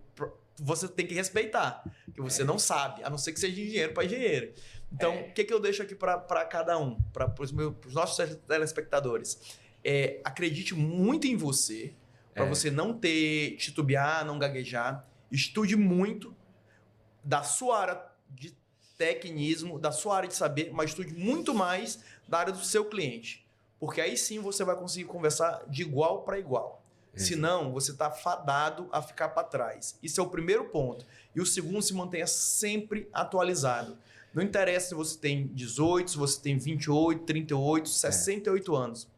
você tem que respeitar, que você não sabe, a não ser que seja engenheiro para engenheiro. Então, o que eu deixo aqui para cada um, para os nossos telespectadores? Acredite muito em você, para você não titubear, não gaguejar. Estude muito da sua área de tecnismo, da sua área de saber, mas estude muito mais da área do seu cliente. Porque aí sim você vai conseguir conversar de igual para igual. Senão, você está fadado a ficar para trás. Isso é o primeiro ponto. E o segundo, se mantenha sempre atualizado. Não interessa se você tem 18, se você tem 28, 38, 68 anos.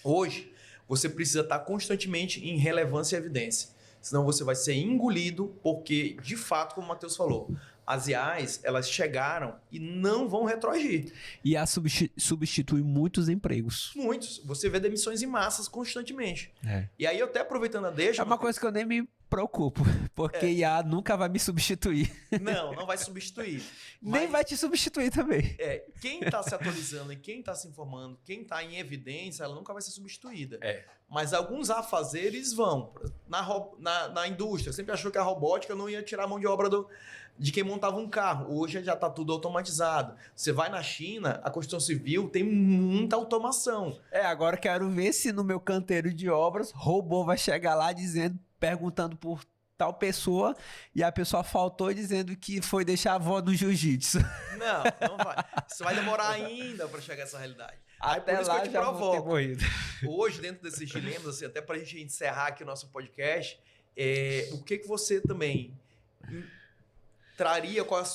Hoje, você precisa estar constantemente em relevância e evidência. Senão você vai ser engolido, porque, de fato, como o Matheus falou, as IAs, elas chegaram e não vão retroagir. E a substitui muitos empregos. Muitos. Você vê demissões em massas constantemente. E aí, eu até aproveitando a deixa... É uma coisa que eu nem me preocupo, porque IA nunca vai me substituir. Não vai substituir. Nem vai te substituir também. Quem está se atualizando e quem está se informando, quem está em evidência, ela nunca vai ser substituída. Mas alguns afazeres vão. Na indústria, sempre achou que a robótica não ia tirar a mão de obra de quem montava um carro. Hoje já está tudo automatizado. Você vai na China, a construção civil tem muita automação. Agora eu quero ver se no meu canteiro de obras, robô vai chegar lá perguntando por tal pessoa, e a pessoa faltou dizendo que foi deixar a avó no jiu-jitsu. Não vai. Isso vai demorar ainda para chegar a essa realidade. Até por isso lá que eu te já provoco. Vou ter morrido. Hoje, dentro desses dilemas, assim, até para a gente encerrar aqui o nosso podcast, o que você também traria, qual é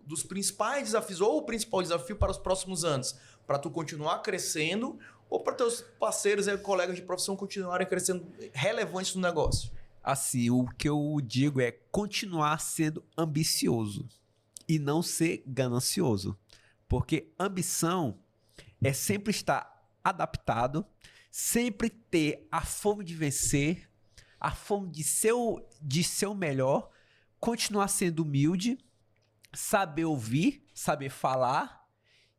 dos principais desafios, ou o principal desafio para os próximos anos, para tu continuar crescendo, ou para teus parceiros e colegas de profissão continuarem crescendo relevantes no negócio? Assim, o que eu digo é continuar sendo ambicioso e não ser ganancioso. Porque ambição é sempre estar adaptado, sempre ter a fome de vencer, a fome de ser o melhor, continuar sendo humilde, saber ouvir, saber falar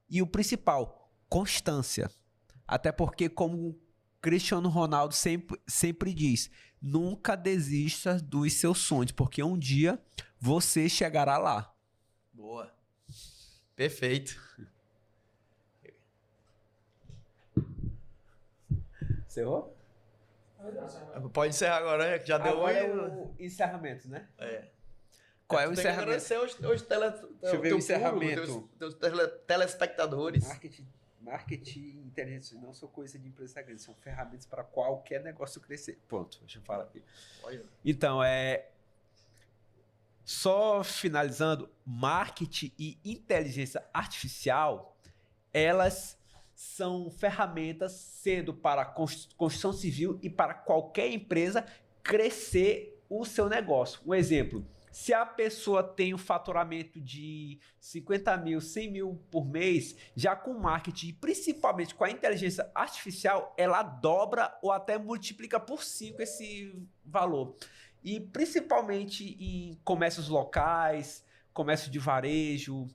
e o principal, constância. Até porque, como o Cristiano Ronaldo sempre diz, nunca desista dos seus sonhos, porque um dia você chegará lá. Boa. Perfeito. Encerrou? Pode encerrar agora, né? Que já deu agora é o encerramento, né? Qual é o encerramento? Deixa eu ver o encerramento. Teus telespectadores. Marketing e inteligência não são coisa de empresa grande, são ferramentas para qualquer negócio crescer. Pronto, deixa eu falar aqui. Então, só finalizando, marketing e inteligência artificial, elas são ferramentas sendo para a construção civil e para qualquer empresa crescer o seu negócio. Um exemplo, se a pessoa tem um faturamento de 50 mil, 100 mil por mês, já com marketing, principalmente com a inteligência artificial, ela dobra ou até multiplica por 5 esse valor. E principalmente em comércios locais, comércio de varejo,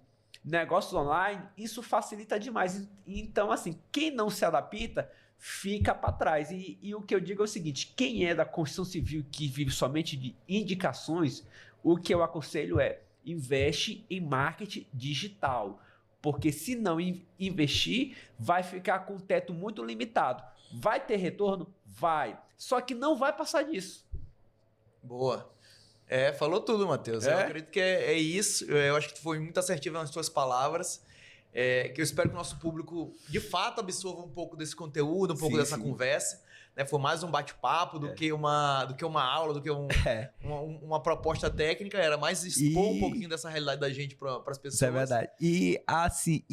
negócios online, isso facilita demais. Então, assim, quem não se adapta fica para trás. E o que eu digo é o seguinte, quem é da construção civil que vive somente de indicações, o que eu aconselho é investe em marketing digital, porque se não investir, vai ficar com um teto muito limitado. Vai ter retorno? Vai. Só que não vai passar disso. Boa. Falou tudo, Matheus. Eu acredito que é isso. Eu acho que tu foi muito assertivo nas tuas palavras. Que eu espero que o nosso público, de fato, absorva um pouco desse conteúdo, um pouco dessa conversa. Né? Foi mais um bate-papo do que uma aula, do que uma proposta técnica. Era mais expor um pouquinho dessa realidade da gente para as pessoas. Isso é verdade. E, assim,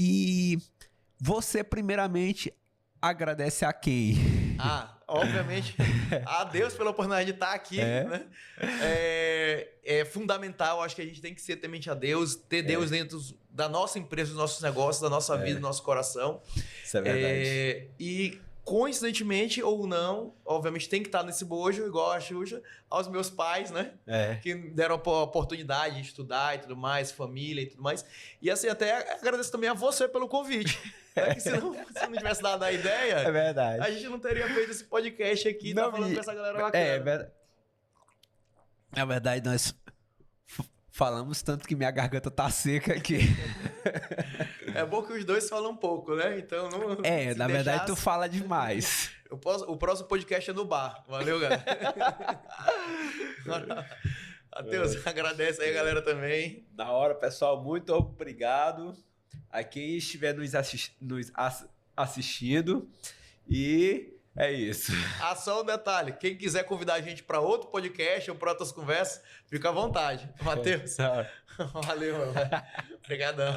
você, primeiramente, agradece a quem? Obviamente, a Deus pela oportunidade de estar aqui. Né? É fundamental, acho que a gente tem que ser temente a Deus, ter Deus dentro da nossa empresa, dos nossos negócios, da nossa vida, do nosso coração. Isso é verdade. E coincidentemente ou não, obviamente tem que estar nesse bojo, igual a Xuxa, aos meus pais, né? Que deram a oportunidade de estudar e tudo mais, família e tudo mais. E assim, até agradeço também a você pelo convite. Que se não tivesse dado a ideia, é verdade. A gente não teria feito esse podcast aqui, tá falando com essa galera bacana. É verdade, nós falamos tanto que minha garganta tá seca aqui. É bom que os dois falam um pouco, né? Então não. Na verdade, tu fala demais. O próximo podcast é no bar. Valeu, galera. Matheus, agradece aí a galera também. Na hora, pessoal, muito obrigado a quem estiver nos assistindo. E é isso. Só um detalhe: quem quiser convidar a gente para outro podcast ou para outras conversas, fica à vontade. Matheus, valeu, mano. Obrigadão.